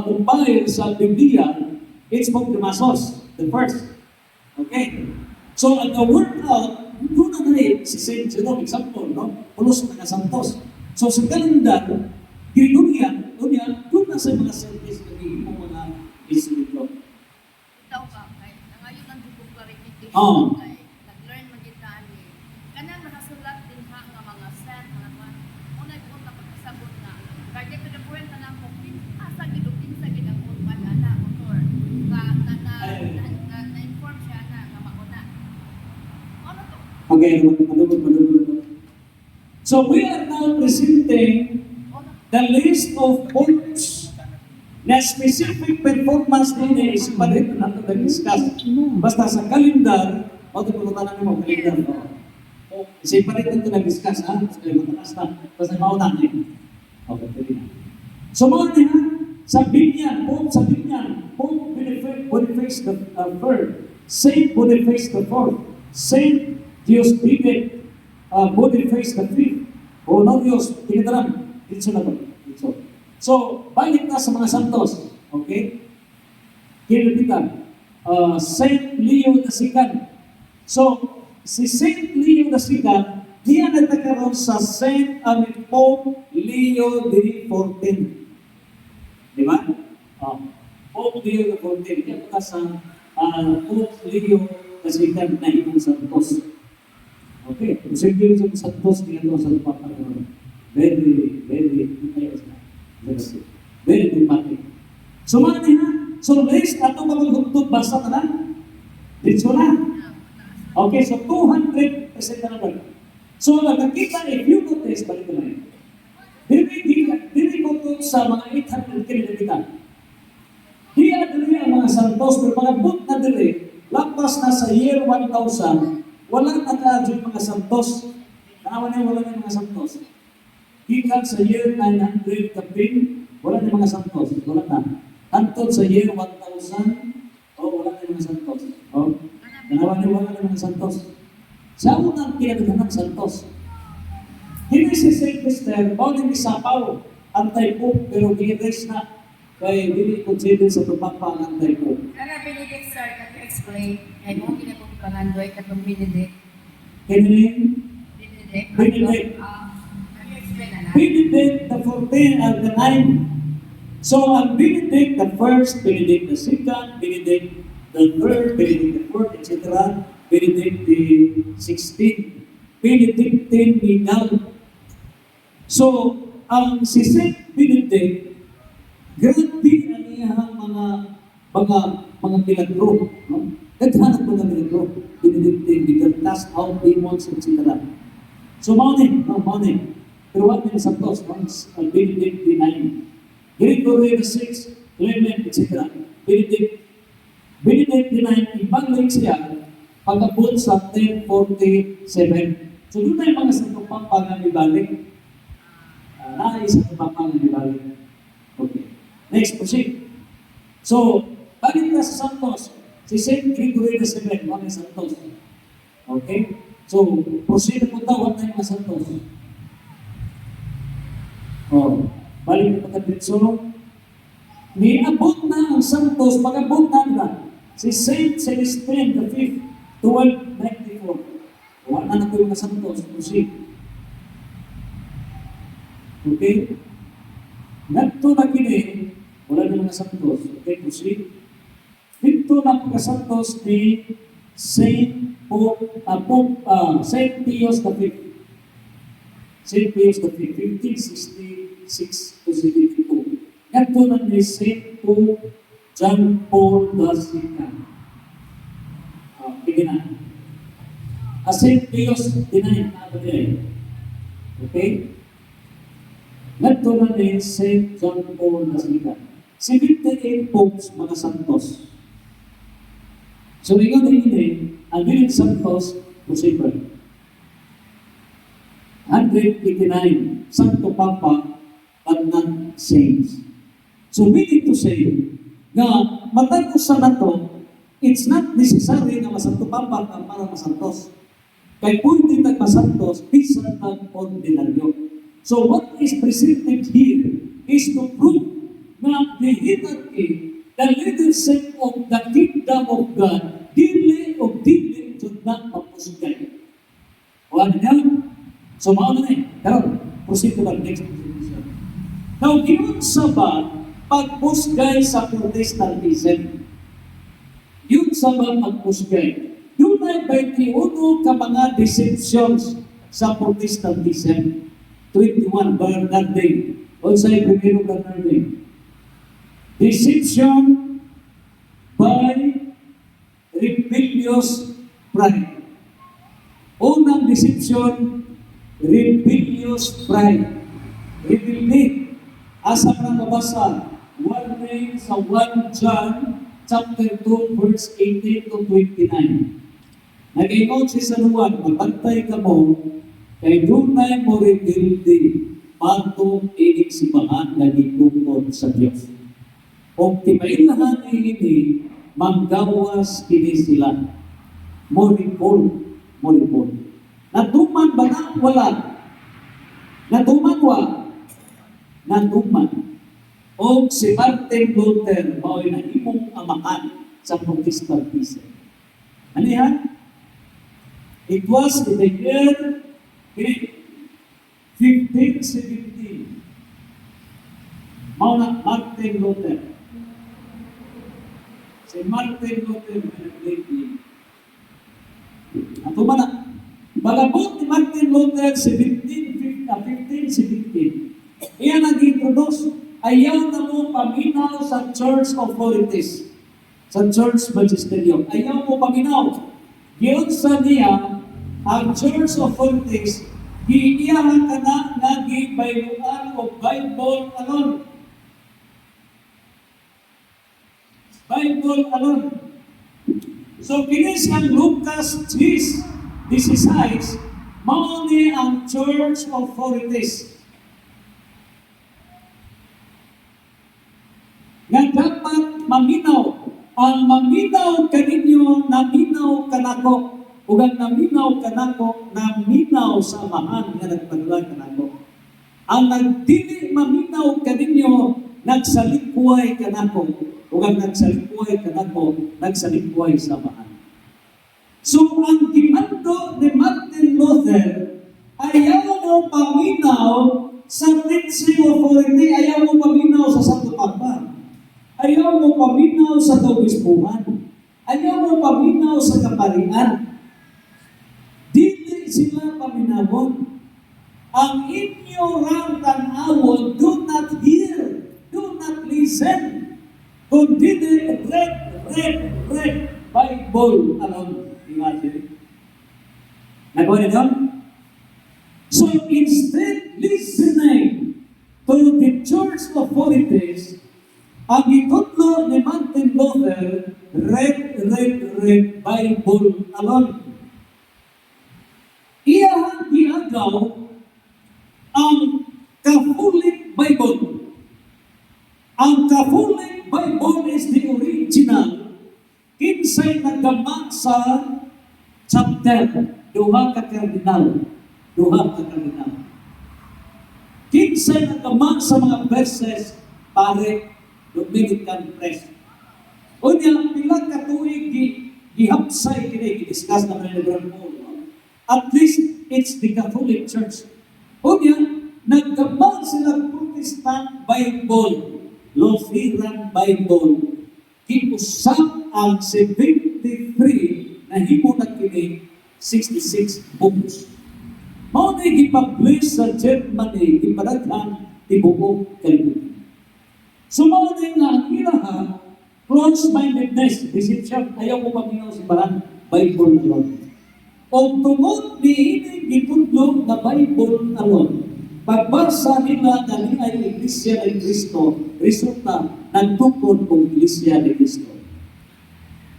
compile sa Biblia, it's Pope Damasus, the first. Okay? So, ang work out, doon na rin si Saint Jerome, example, no? Pulos na Santos. So, sa kalendar, Gregorian, doon na sa mga siyentes na yung mga isulito. Itaw ba kay nangayon ang dugong clarification Oo. kay nag-learn magitan ni kanang nakasulat din ha nga mga set mga kuan. Unay ko na pagkasabot na kay to the point na nang kung asa gid sa gid ang kuan ana motor na inform siya na nga mauna. Ano to? Okay, madugod. So, we are now presenting the list of popes na specific performance din is palit na ito na-discuss. Basta sa kalendar, o ito pulutan namin mo, kalendar. Kasi palit na ito na-discuss, ha? Kasi matalas na. Basta mauna natin. Okay, pwede na. So, mga niya, sa Binyan, Pope Boniface the Third, Saint Boniface the Fourth, Saint Diosdedit Boniface the Fifth, Honorius Tinidram, dito na ba? So, balik na sa mga santos. Okay? Kinipitan. Saint Leo the Second. So, si Saint Leo the Second, diyan nagkakaroon sa Saint Pope Leo the 14. Di ba? Pope Leo the 14. Diyan ka sa Pope Leo the Second na ibang santos. Okay? Kung Saint Leo the Santos, ginagawa sa lupa ka very dramatic. So, mga niya, so list, ato ba maghugtog basa ka na? Dito na. Okay, so 200% na naman. So, nakakita, if you notice, balik na yun. Dili ko to sa mga 800 kilometer. Hiya dili ang mga santos, pero mga boot na dili, lapas na sa year 1000, walang nakadyo mga santos. Naawa niya, wala na mga santos. Gikan sa year 900 kapin, wala na mga santos. Wala na. Antod sa year 1000, wala na mga santos. Nanawa niya, wala na mga santos. Sa unang kinagdagan ng santos. Hindi si St. Peter, bawal ni Sapaw, anti-pope, pero giniris na. Kaya hindi consider sa tupapa ang anti-pope. Kana Benedict sir ka explain ay mo ginapong pangandoy katong Benedict. Kaya Benedict. Can you explain na lang? Benedict the 14 and the 9. So, ang Benedict the first, Benedict the second, Benedict the third, Benedict the fourth, etc. Benedict the 16. Benedictine Minal. So, ang si Saint Benedict, grabe ang iyang mga milagro. No? Naghanap mga milagro. Benedictine Minal, cast out demons, etc. So, morning. Pero what means Santos? Benedict the 9. Gregory the 6, Clement, etc. Benedict the 9, ibalik siya pagkabot sa 1047. So doon na yung mga santong pampangan ibalik. Naisa ng pampangan ibalik. Okay. Next, proceed. So, balik na sa Santos. Si Saint Gregory the 7, mga Santos. Okay? So, proceed na po tawag na yung mga Santos. Oh, balik na pagkabitso. Niabot na ang Santos, pag-abot na si Saint Celestine the 5th, 1294. Wala na po yung mga Santos. Proceed. Okay? Nagto na kini, wala na mga Santos. Okay, proceed. Dito na pagka-Santos ni Saint Pius the 5th. Saint Pius the 5th, 1566 to 72. Nagto na ni Saint John Paul II. Bigyan na. Saint Pius denied na ito niya. Okay? Nagto na ni Saint John Paul II. 78 popes mga santos. So, ikaw din ang Biling Santos, possible. 189, Santo Papa, but not saints. So, meaning to say, na matay ko sa nato, it's not necessary na masanto Papa ka para masantos. Kaya pwede nagmasantos, bisan ang ordinaryo. So, what is presented here is to prove na the hierarchy, the leadership of the kingdom of God, dili should not mapusgay. Wala na yan. So, mauna na eh. Pero, proceed to the next position. Now, yun sa ba, pagpusgay sa Protestantism, yun sa ba pagpusgay? Yun ay 21 ka mga deceptions sa Protestantism. 21, Bernardine. O sa primero Bernardine. Deception by rebellious pride. Unang deception, rebellious pride. Rebellion. Asa na mabasa? Warning sa 1 John chapter 2 verse 18 to 29. Nag-ingon si San Juan, magbantay ka mo, kay dunay mo rebelde, matong inig sibahan na gitungkod sa Diyos. O tipainahan ini, manggawas kini sila. Moripol. Natuman ba na? Wala. Natuman wa? Natuman. O si Martin Luther, mao'y nahimong amahan sa Protestantism. Ano yan? It was in the year 1517. Mao na Martin Luther. Si Martin Luther managlaydi. Ato ba na? Bagabot ni Martin Luther 1517. Iyan nag-introduce. Ayaw na mo paminaw sa church authorities. Sa church magisterium. Ayaw mo paminaw. Giyon sa niya, ang church authorities, giiyahan ka na nag-ibayluan o Bible alone. Bible alone. So, kini siyang Lucas 16, mao ni ang church authorities. Nga dapat maminaw. Ang maminaw kaninyo, naminaw kanako. Ug ang naminaw kanako, naminaw sa amahan nga nagpadala kanako. Ang nagdili maminaw kaninyo, nagsalikway kanako. Ug ang nagsalikway kanako, nagsalikway sa amahan. So, ang gimando ni Martin Luther ay ang inyo rang tanawon, do not hear, do not listen, kundi read Bible alone. Imagine. Nagawa niyo doon? So instead listening to the church authorities, ang itutlo ni Martin Luther, read Bible alone. Iyahang giagaw ang Catholic Bible. Ang Catholic Bible is the original. Kinsay nagama sa chapter, duha ka kardinal. Kinsay nagama sa mga verses, pare, Dominican Press. O niya, pila ka tuig gihapsay kini, gidiscuss na mga Reverend Paul. At least, it's the Catholic Church. O niya, naggamang sila Protestant Bible, Lutheran Bible. Kiusap ang 73 na himo na kini 66 books. Mao na gipublish sa Germany, ipadaghan tibuok kalibutan. So mao na nga ang ilaha, close-mindedness, deception, ayaw mo maminaw si bahan, Bible alone. O tungod ni ining gitudlong na Bible alone, pagbasa nila na ay Iglesia ni Cristo, resulta nagtukod kong Iglesia ni Cristo.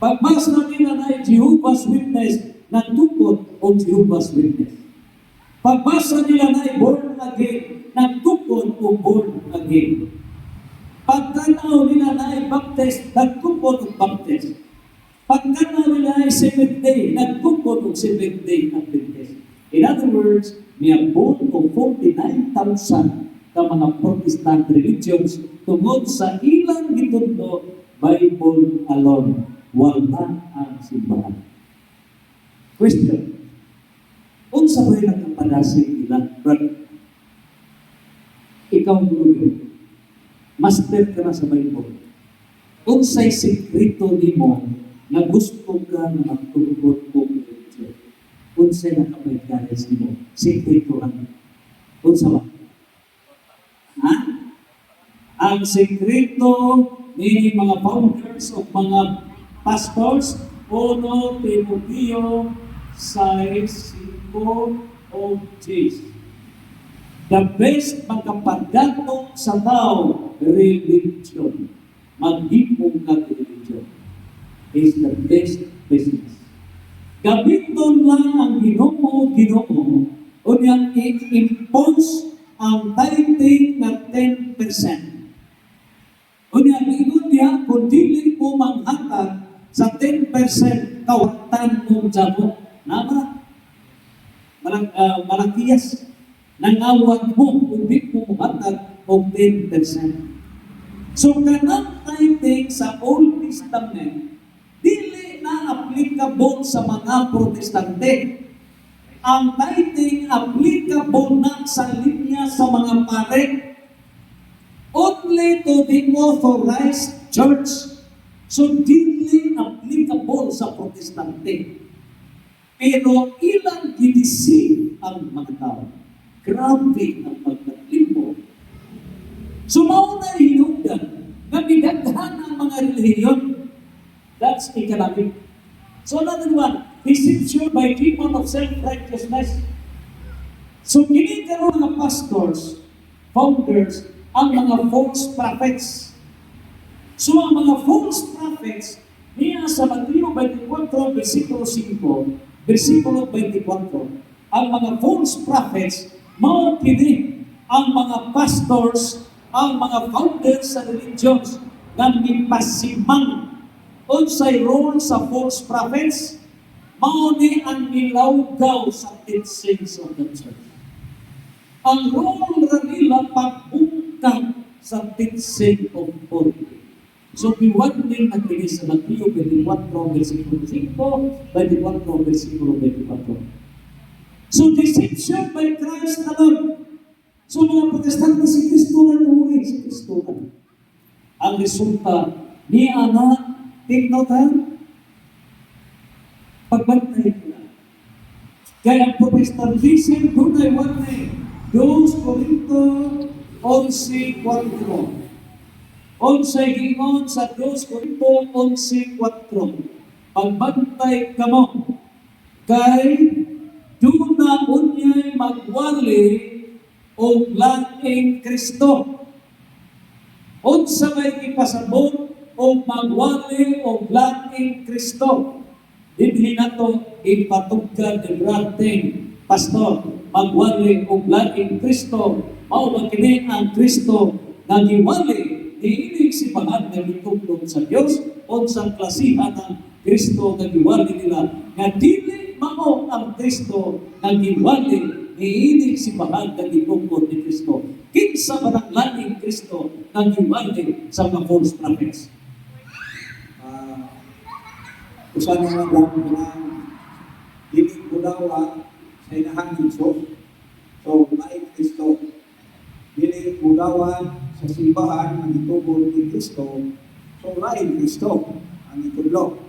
Pagbasa nila na ay Jehovah's Witness, nagtukod kong Jehovah's Witness. Pagbasa nila na ay born again, nagtukod kong born again. Pagkanaw nila na ay Baptist, nagtukod kong Baptist. Pagkanaw nila ay Seventh Day, nagtukod kong Seventh Day Adventist. In other words, may abot o 49,000 ka mga Protestant religions tungod sa ilang gitudlo Bible alone. Wala ang simbahan. Question. Unsa ba yung nagpapanasig ilang? Brother, ikaw guru, master ka na sa Bible. Unsay sekreto nimo na gusto ka na magtugod o religion? Unsay nakapagkalis nimo? Sekreto lang. Unsa ba? Ha? Ang sekreto ni mga founders o mga pastors, 1 Timoteo 6:5 of Jesus. The best magkapadatong sa tao, religion. Maghipong ka religion is the best business. Gamiton lang ang Ginoo, o niyang i-impose ang tithing na 10%. O niyang ingon niya, kung dili mo manghatag sa 10%, kawatan mong jabo. Nama, malakiyas. Nangawag mo, kung di mo hatag o 10%. So, kanang tithing sa Old Testament, dili na applicable sa mga Protestante. Ang tithing applicable na sa linya sa mga pare, only to the authorized church. So, dili applicable sa Protestante. Pero ilang ginisip ang mga tao. Grabe ang pagkalimbo. So, mauna hinugdan na bidaghan ang mga relihiyon. That's economic. So, another one, deception by demon of self-righteousness. So, kinikaroon ng pastors, founders, ang mga false prophets. So, ang mga false prophets, niya sa Mateo 24, versikulo 5, versikulo 24, ang mga false prophets, mao kini ang mga pastors, ang mga founders sa religions na mipasimang unsay role sa false prophets, mao ni ang nilawgaw sa teachings of the church. Ang role nila pagbungkag sa teaching of authority. So, biwadling na kini sa Mateo 24, versikulo 5, 24, versikulo 24. So, deception by Christ alone. So, mga Protestante, si Kristo na tuwi, si Kristo na. Ang resulta, ni Ana, tignotan, pagbantay ko na. Kaya ang Protestantism, doon ay one 2 Corinto 11:4. Unsay gingon sa 2 Corinto 11:4. Pagbantay kamo kay duna unyay magwali o laing Kristo. Unsa may ipasabot o magwali o laing Kristo. Dinhi nato ipatugkad ng rating pastor, magwali o laing Kristo. Mao ba kini ang Kristo nga giwali niinig si bahag nga gituglong sa Dios o sa klasihan ng Kristo nga giwali nila nga dili mao ang Kristo nga giwali niinig si bahag nga gituglong ni Kristo. Kinsa man ang laing Kristo nga giwali sa mga false prophets? Usan nga ba na dili budawa sa inahan ng Diyos. So, laing Kristo. Dili budawan sa simbahan ang itubol ni Kristo. So, laing Kristo ang itudlo.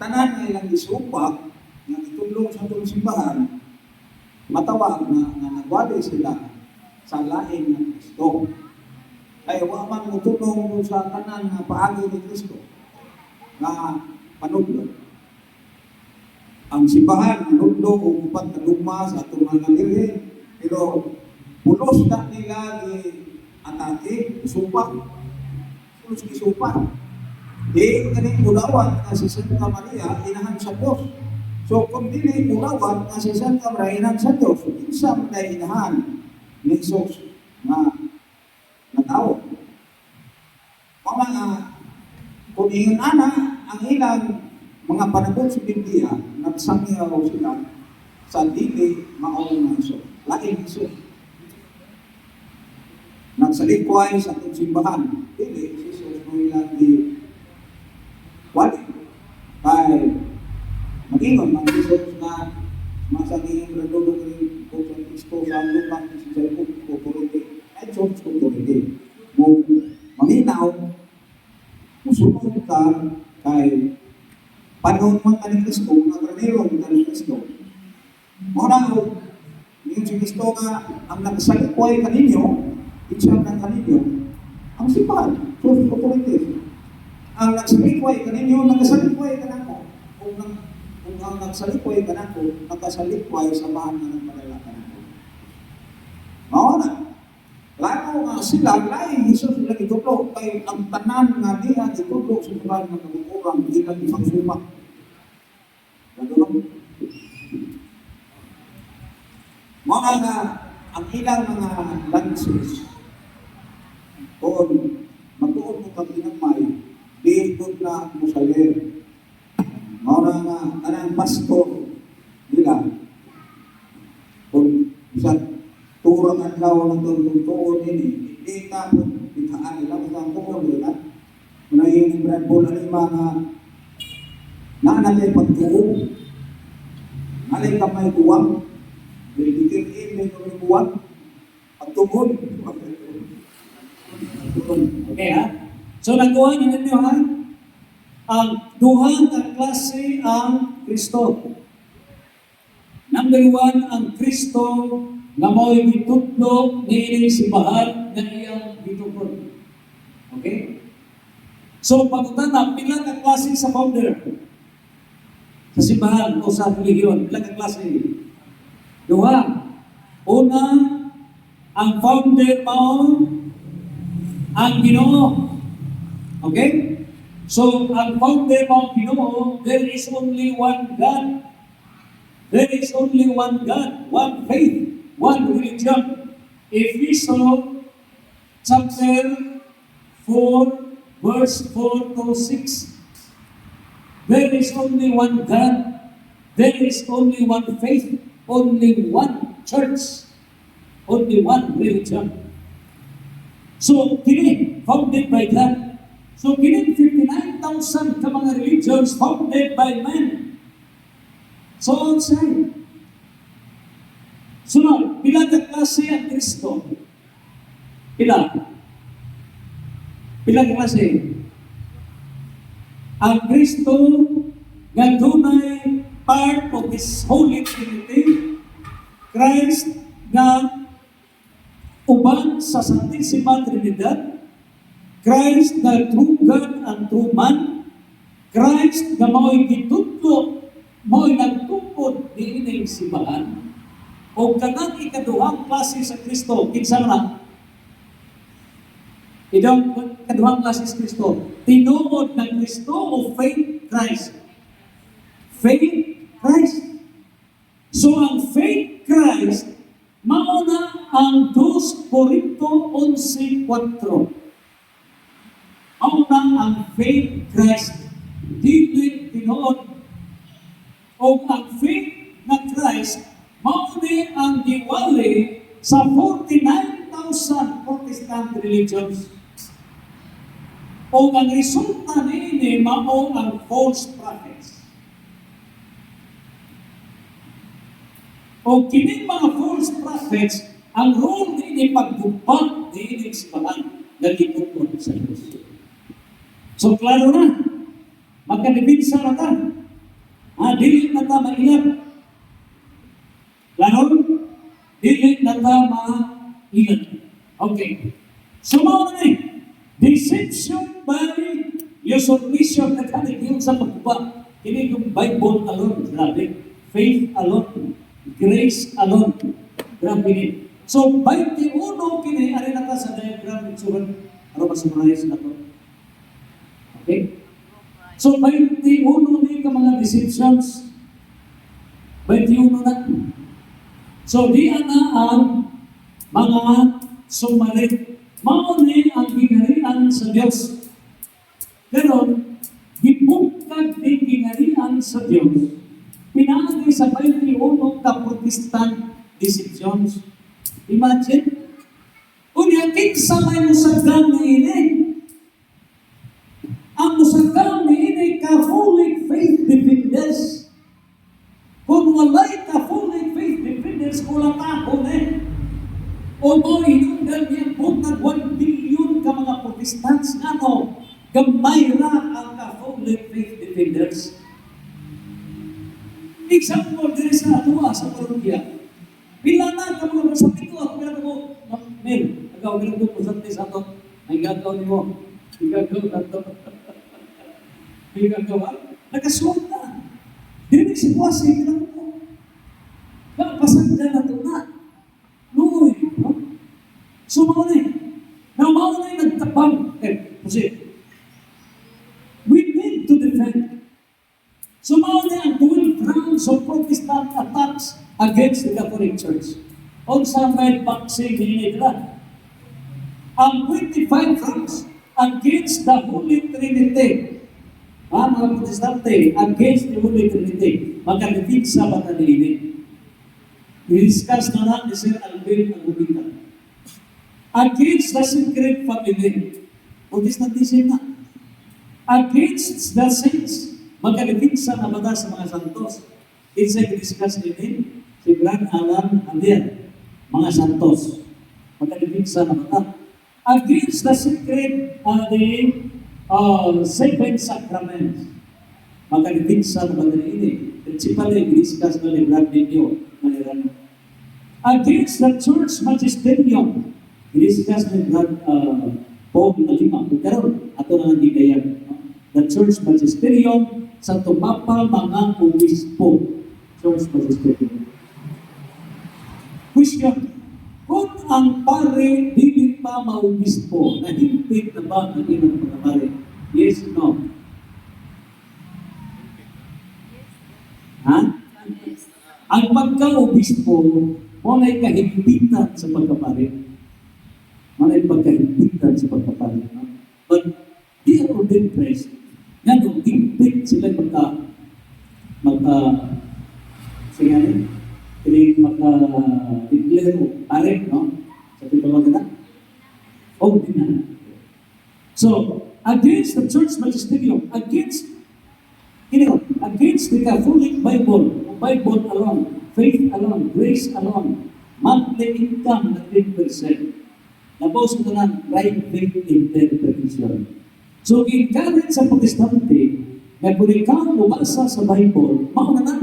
Tanan nga ilang isupak nga itudlo sa itong simbahan, matawag na nagwali sila sa laing ng Kristo. Ay, waman mo tulong sa tanan nga paagi ni Kristo na panudlo. Ang simbahan, nudlo o upat na lugma sa itong mga birhen, pero pulos na nila ni atake, supak. Pulos ni supak. Di kaning mulawan na si Santa Maria, inahan sa Diyos. So, kung dili mulawan na si Santa Maria, inahan sa Diyos, isang na inahan ni Jesus na tao. Mga kung ingon ana, ang ilang mga panahon sa Biblia, nagsangyaw sila sa dili maong Hesus. Laing Hesus. Nagsalikway sa itong simbahan. Dili, Hesus mo ilang di wali. Kaya mag-ingon, ang Hesus na masaging radulong rin po sa Kristo sa lupang si Jacob o Corinthians. Ay, Diyos o Corinthians. Mo maminaw, musulong ka kay panahon man ka ni Kristo, ang ranirong ka ni Kristo. Muna ko, yung si Kristo nga, ang nagsalikoy kaninyo, itsang ng kaninyo, ang simbahan, Diyos o Corinthians. Ang nagsalikoy kaninyo, nagsalikoy ka na ko. Kung ang nagsalikoy ka na ko, nagsalikoy sa bahan na ng padala ka na ko. Muna, lalo nga sila, laing Hesus sila itutlo, kay ang tanan nga diha itutlo sa bahan na kamukurang, ilang isang sumak. Ganun. Mga nga, ang ilang mga lances, kung matuon mo kami ng may, diikot na mo sa lir. Mga nga, anang pastor nila, kung isang turang adlaw ng tuon ini, di tapon, itaan nila, basta ang tuon nila, kung yung Brad Bull, ano yung mga naanatay pagtuon, alay kamay buwang, dikir-in, may kamay buwang, pagtuon. Okay ha? So nakuha niyo ninyo ha? Ang duha ka klase ang Kristo. Number 1, ang Kristo nga mo'y gitutlo niining simbahan nga iyang gitutlo. Okay? So pagkutana, pila ka klase sa founder? Sa simbahan o sa religion, pila ka klase? Duha. Una, ang founder mao ang Ginoo. Okay? So, ang founder mao Ginoo, there is only one God. There is only one God, one faith, one religion. Ephesians chapter 4, verse 4 to 6. There is only one God. There is only one faith, only one church, only one religion. So, kini founded by God. So, kini 59,000 ka mga religions founded by man. So, outside. Sunod, pila ka klase ang Kristo? Pila? Pila ka klase? Ang Kristo nga dunay part of His Holy Trinity, Christ nga sa Santisima Trinidad, Christ na true God and true man, Christ na mao'y gitudlo, mao'y nagtungkod ni ining simbahan, o kanang ikaduhang klase sa Kristo, kinsa na? Idong kaduhang klase sa Kristo, tinuod ng Kristo o faith Christ? Faith Christ. So ang faith Christ, mauna ang 2 Corinto 11:4. Mauna ang faith Christ. Dili tinuod. O ang faith na Christ, mauni ang diwali sa 49,000 Protestant religions. O ang resulta niini mao ang false prophets. O kining mga false prophets, ang role niini paggubad niini simbahan na gitungkol sa Diyos. So klaro na, magkadibinsa na ta. Dili na ta mailap. Klaro? Dili na ta mailap. Okay. So mao na deception by usurpation na kanigyon sa pagkuba. Kini yung Bible alone, grabe. Faith alone. Grace alone. Grabe ni. So, 21 kini, ari na ta sa diagram ng surat. Ano masummarize na to? Okay? So, 21 ni ka mga deceptions. 21 na. So, di na ang mga sumalit. Mauni ang gingharian sa Diyos. Pero, gibungkag ni gingharian sa Diyos. Pinaagi sa 21 ka Protestant deceptions. Imagine, kung yakin sa may musagang ni ini, ang musagang ni ini Catholic faith defenders. Kung walay Catholic faith defenders, kulang ako o mo inunggan niya po na 1 billion ka mga Protestants nga no, gamay ra ang Catholic faith defenders. Example, din sa atua sa parokya. Pila na ka mga sa pito at pila mo, Mel, agaw, pila mo sa tis ato, ay gagaw ni mo. Igagaw na to. Igagaw, nagasuot na. Dili sitwasya, pila mo. Kapasagda na to na. Luoy, no? So, maunay. Now, maunay nagtabang. Kasi, we need to defend. So, maunay ang 12 rounds of Protestant attacks against the Catholic Church. On some right boxing in Iran. Ang 25 rounds against the Holy Trinity. Mga Protestante, against the Holy Trinity. Magkakipig sa batalini. I-discuss na lang ni Sir Alvin Agubita. Against the secret family. Protestantism na. Against the saints. Magkalipinsa na bata sa mga santos. Isa i-discuss nila si Grand Alan Javier. Mga santos. Magkalipinsa na bata. Against the secret seven sacraments. Magkalipinsa na bata nila. Principally, i-discuss na ni Grand Video. Against the church magisterium, i-discuss ni Pope na lima. Pero, ato na lang ikayan. The church magisterium sa tumapal mga obispo. Church magisterium. Question. Kung ang pare dili pa maobispo, nahimpit na ba ang ilang mga pare? Yes, no? Ha? Ang pagka-obispo, walay kahigpitan sa pagkapare. Walay pagkahigpitan sa pagkapare. But they are ordained priests. Yan, kung higpit sila declare pare, no? Sa titulog na. O, di na. So, against the church magisterium, against the Catholic Bible alone, faith alone, grace alone, monthly income na 10%. Labos ko na ng private interpretation. So, in-encourage sa Protestante, na kung ikaw bumasa sa Bible, mauna na,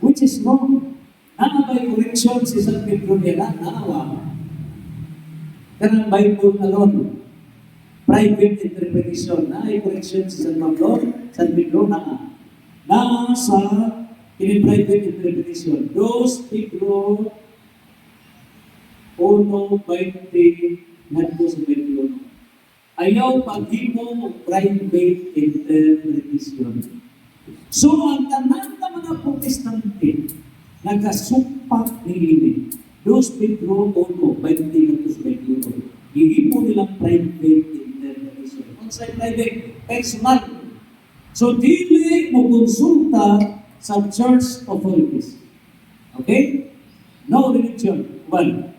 which is wrong. Naabay correction si San Pedro nila, naawa. Kanang Bible alone. Private interpretation. Na ay correction sa San Pedro na sa private interpretation. 2 Pedro 1:20 ngadto sa 21. Ayaw paghimo og private interpretation. So ang tanan ng mga Protestante nagkasumpak ni 2 Pedro 1:20 ngadto sa 21. Gihimo nilang private interpretation. Unsay private? Personal. So dili mo konsulta sa church authorities. Okay? No religion. One.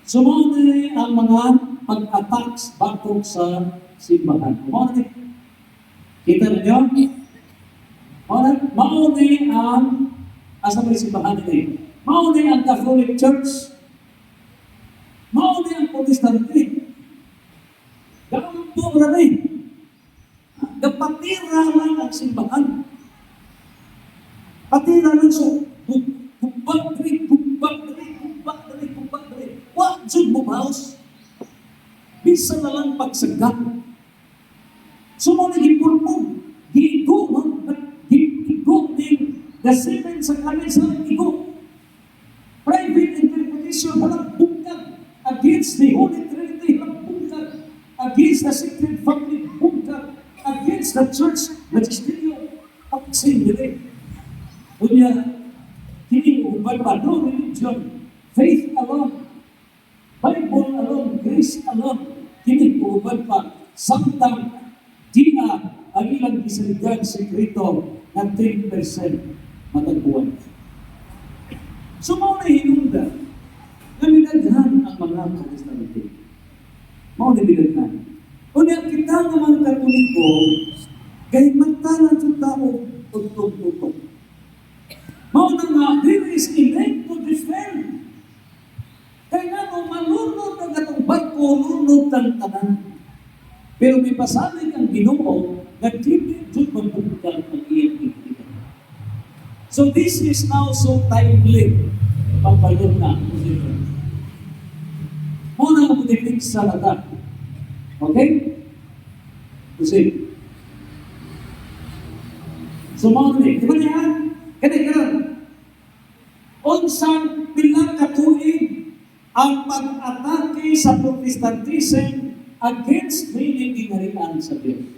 Sumunod ang mga pag-attacks batok sa simbahan. Sumunod. Kita ninyo? Maunay ang asa may simbahan nila. Maunay ang Catholic Church. Maunay ang Protestante. Gawin po rin. Gapatira lang ang simbahan. Patira lang so hubbag rin. Wa jud mo baos. Bisa na lang pagsagat. Sumunod gipulpong. Gigo din. Gasimin sa kami sa igo. Private interpretation halang bungkag. Against the Holy Trinity halang bungkag. Against the Sacred Family bungkag. Against the Church Magisterium. Pagsin dili. Unya, hindi mo ba no religion. Faith alone. Bible alone, grace alone, kinipubad pa, samtang di na ang ilang isaligan sekreto ng 10% matagpuan. So, mga hinunda na minaghan ang mga Protestante. Mga minaghan. Unya kita ng mga Katoliko, kay magtanan sa tao, tutog-tutog. Mga nga, there is elect to defend. Kaya nga kung malunod ang atong barko, lunod ang tanan. Pero may pasalig ang Ginoo, nagtipid jud magbukal ang iyang ibigay. So this is now so timely. Pagbalon na. Muna ang putitig sa lahat. Okay? Kasi. So mga di ba niya? Kaya unsang pilang katuig ang pag-atake sa Protestantism against meaning ginarian sa Diyos.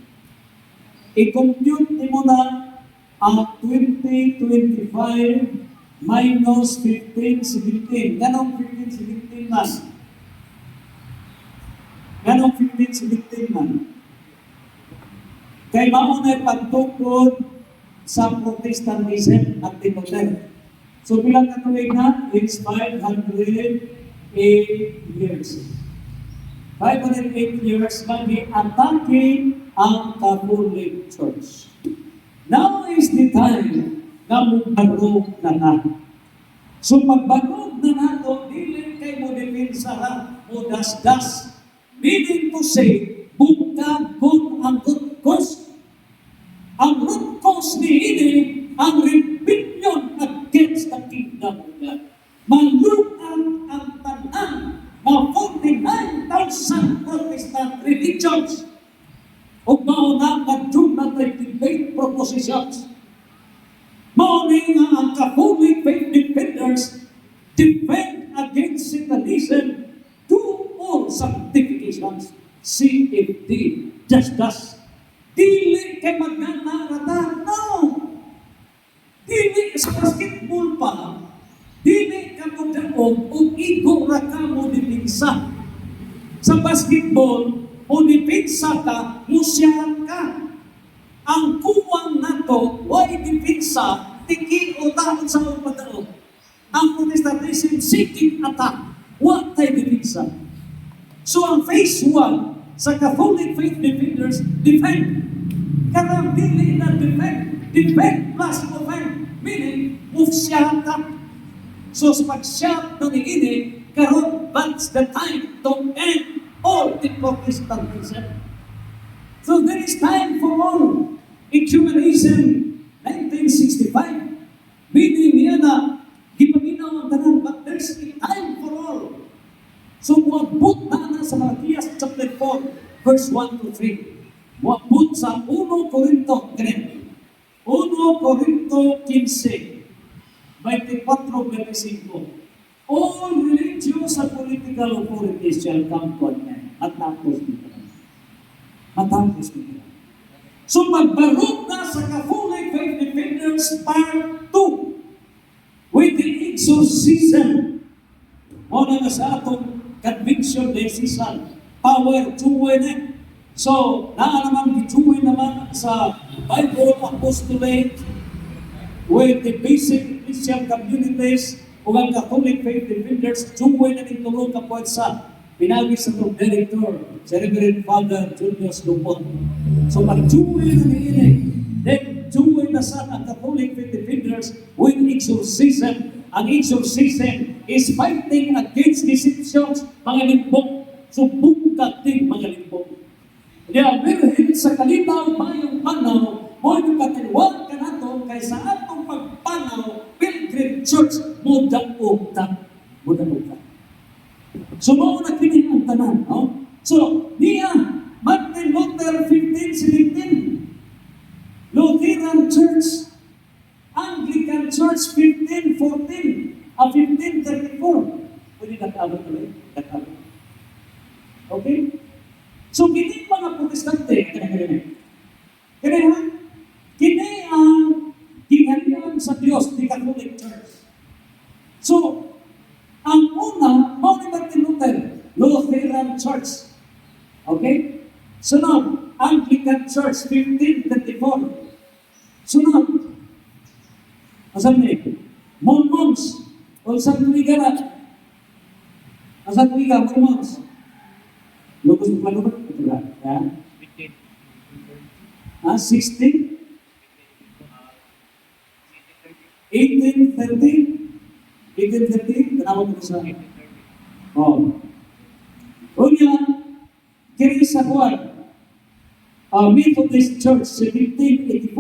I-compute mo na ang 2025 minus 15-17. Ganong 15-17 man? Ganong 15-17 man? Kay maunay pagtukod sa Protestantism at Timoter. So bilang katuwig na, it's 508 years. 508 years nag-atake ang Catholic Church. Now is the time na magbarog na na. So pagbarog na nato, dili kay mo depensahan mo das-das. Meaning to say, bugtagon ang root cause. Ang root cause ni ini, ang rebellion against the kingdom of God. Malukan ang tanan na 49,000 Protestant religions o mauna mag-doom na debate propositions. Mauna nga ang Catholic faith defenders defend against Satanism to all sanctifications. CFD, just thus. Dili kay magnanarata, no! Dili sa basketball pa, dili ka mo daog o igo ra ka mo dipinsa. Sa basketball, o dipinsa ka, musyahan ka. Ang kuwang nato, why dipinsa, tiki o taon sa pagdaog. Ang Protestantism, seeking attack, what tayo dipinsa. So ang phase 1 sa Catholic faith defenders, defend. Karang dili na defend. Defend plus offend. Meaning, musyahan ka. So sa pag-shout ng ini, karon that's the time to end all the Protestantism. So there is time for all. Ecumenism, 1965, meaning niya na gipaminaw ang tanan, but there's a time for all. So, wabot na sa Malakias chapter 4, verse 1 to 3. Wapot sa 1 Corinto, ganun. 1 Corinto 15, 24-25. All religious and political authorities shall come to an end. Matapos nito. Matapos nito. So magbarog na sa Catholic Faith Defenders Part 2 with the exorcism. O na nga sa atong conviction decision. Power, tuwi na. So, naman gituwi naman sa Bible Apostolate with the basic Christian communities o ang Catholic Faith Defenders, tuwi na rin tulong kapag sa pinagi sa itong director, si Reverend Father Julius Lupon. So, pag-tuwi na rin then tuwi na sa ang Catholic Faith Defenders with exorcism. Ang exorcism is fighting against deceptions, mga limbong, subungkat din mga limbong. Kaya birhin sa kalinaw mayong panaw, mo yung katilwag ka na to, kaysa atong pagpanaw, Pilgrim Church, mudaog ta. Mudaog ta. So, mo na kinin ang tanan. No? So, niya, Martin Luther 1517, Lutheran Church, Anglican Church 1514, 1534. Pwede nag-abot ulit. Nag-abot. Okay? So, kini mga protestante, kini ang gingharian sa Diyos, di Catholic Church. So, ang una, Mount Martin Luther, Lutheran Church. Okay? Sunod, Anglican Church, 1534. Sunod, asan ni? Mormons, o San Luigara. Asan Luigara, Mormons. Lugos ng plano ba? Ito ba? Yan. 16? 1830? Tanawag ko sa... Oh. Unya, kiri sa kuwan. Methodist Church, 1784.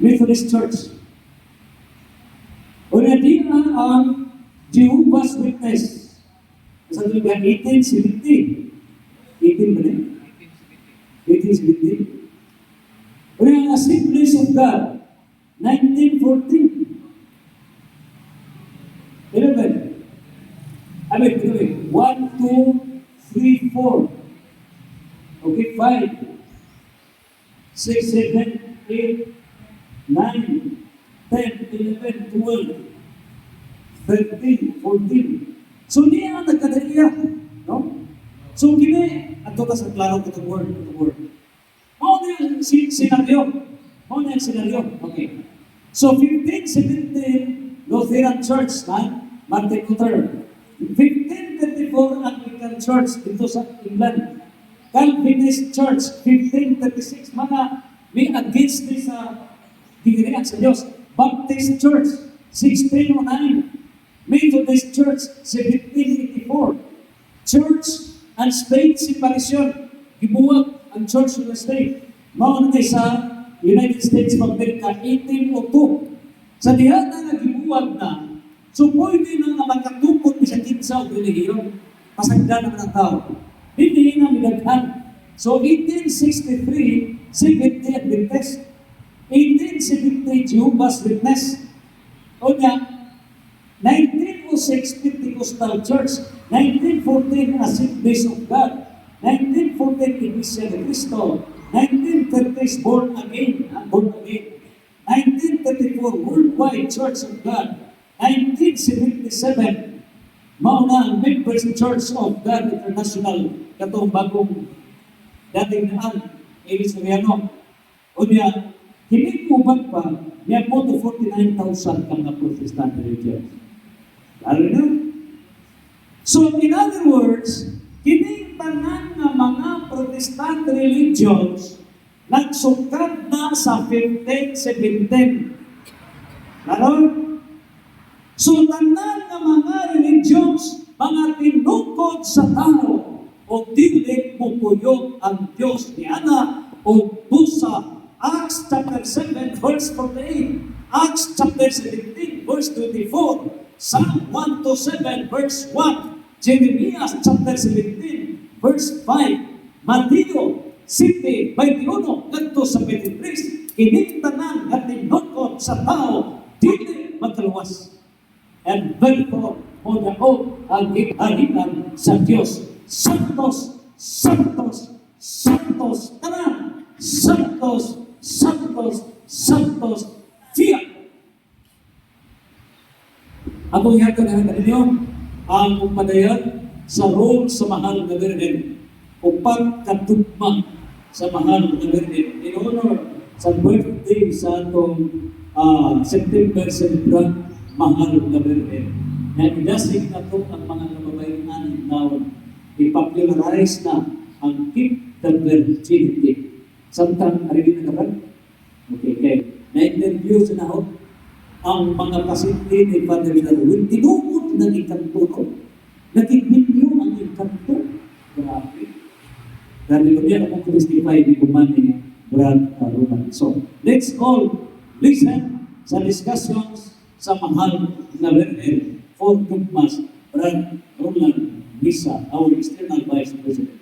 Methodist Church. Unya, di na ang Jehovah's Witness. Sa tuligan, 1870. 18 ba rin? 1870. Unya, ang Assemblies of God, 1914. 11. I mean, 1, 2, 3, 4. Okay, 5, 6, 7, 8, 9, 10, 11, 12, 13, 14. So, niya ang nagkadaliya. No? So, kini, ato ka sa klaro ko itong word. Mao na yung senaryo. Okay. So, 1517, Lutheran Church, Martin Luther. 1534, Anglican Church, dito sa England. Calvinist Church, 1536, mga may against this sa ginirian sa Diyos. Baptist Church, 1609. Methodist Church, 1784. Church and State Separation. Gibuwag ang Church and State. Mao na sa United States of America, 1802. Sa diha na nga gibuwag na, so pwede na nga magkatupot sa kinsa o relihiyon. Pasagdan naman ang tao. Hindi na minaghan. So 1863, 70 Adventist. 1873, Jehovah's Witness. O niya, 1906, Pentecostal Church. 1914, Assemblies of God. 1914, Iglesia de Cristo. 1930s, Born Again. 1934, Worldwide Church of God. 1977, mauna ang Members Church of God International. Katong bagong dating naan, Elis Mariano. O niya, hindi kubag pa, niya po to 49,000 kang Protestant religion. Lalo na? So, in other words, kining tanan nga mga Protestant religions nagsukad na sa 1517. Lalo? So, tanan nga mga religions, mga tinukod sa tao, o dili pupuyog ang Diyos ni Ana, o busa. Acts chapter 7, verse 48. Acts chapter 17, verse 24. Psalm 127, verse 1. Jeremiah chapter 17, verse 5. Mateo 7, 21, ngadto sa 23, kining tanan nga tinukod sa tao, dili makaluwas. And therefore, mo ang gitaritan sa Diyos. Santos, Santos, Santos, tanan. Santos, Santos, Santos, fiat. Atong ihatod na ninyo ang padayon sa role sa mahal na Virgin. Upat katugma sa mahal na Virgin. In honor sa birthday sa atong September 7, mahal na Virgin. Na idasig na ito ang mga kababayan ng taon. I-popularize na ang Keep the Virginity. Samtang arinig na kapan? Okay, okay. Na-interview sa naot ang mga pasyente ni Father Darwin, tinukot ng ikanto ko. Nag-video ang ikanto. Grabe. Grabe ko yan, akong testify di kumani Brad Roman. So, let's all listen sa discussions sa mahal na Virgin for Dugmas, Brad Roman Misa, our external Vice President.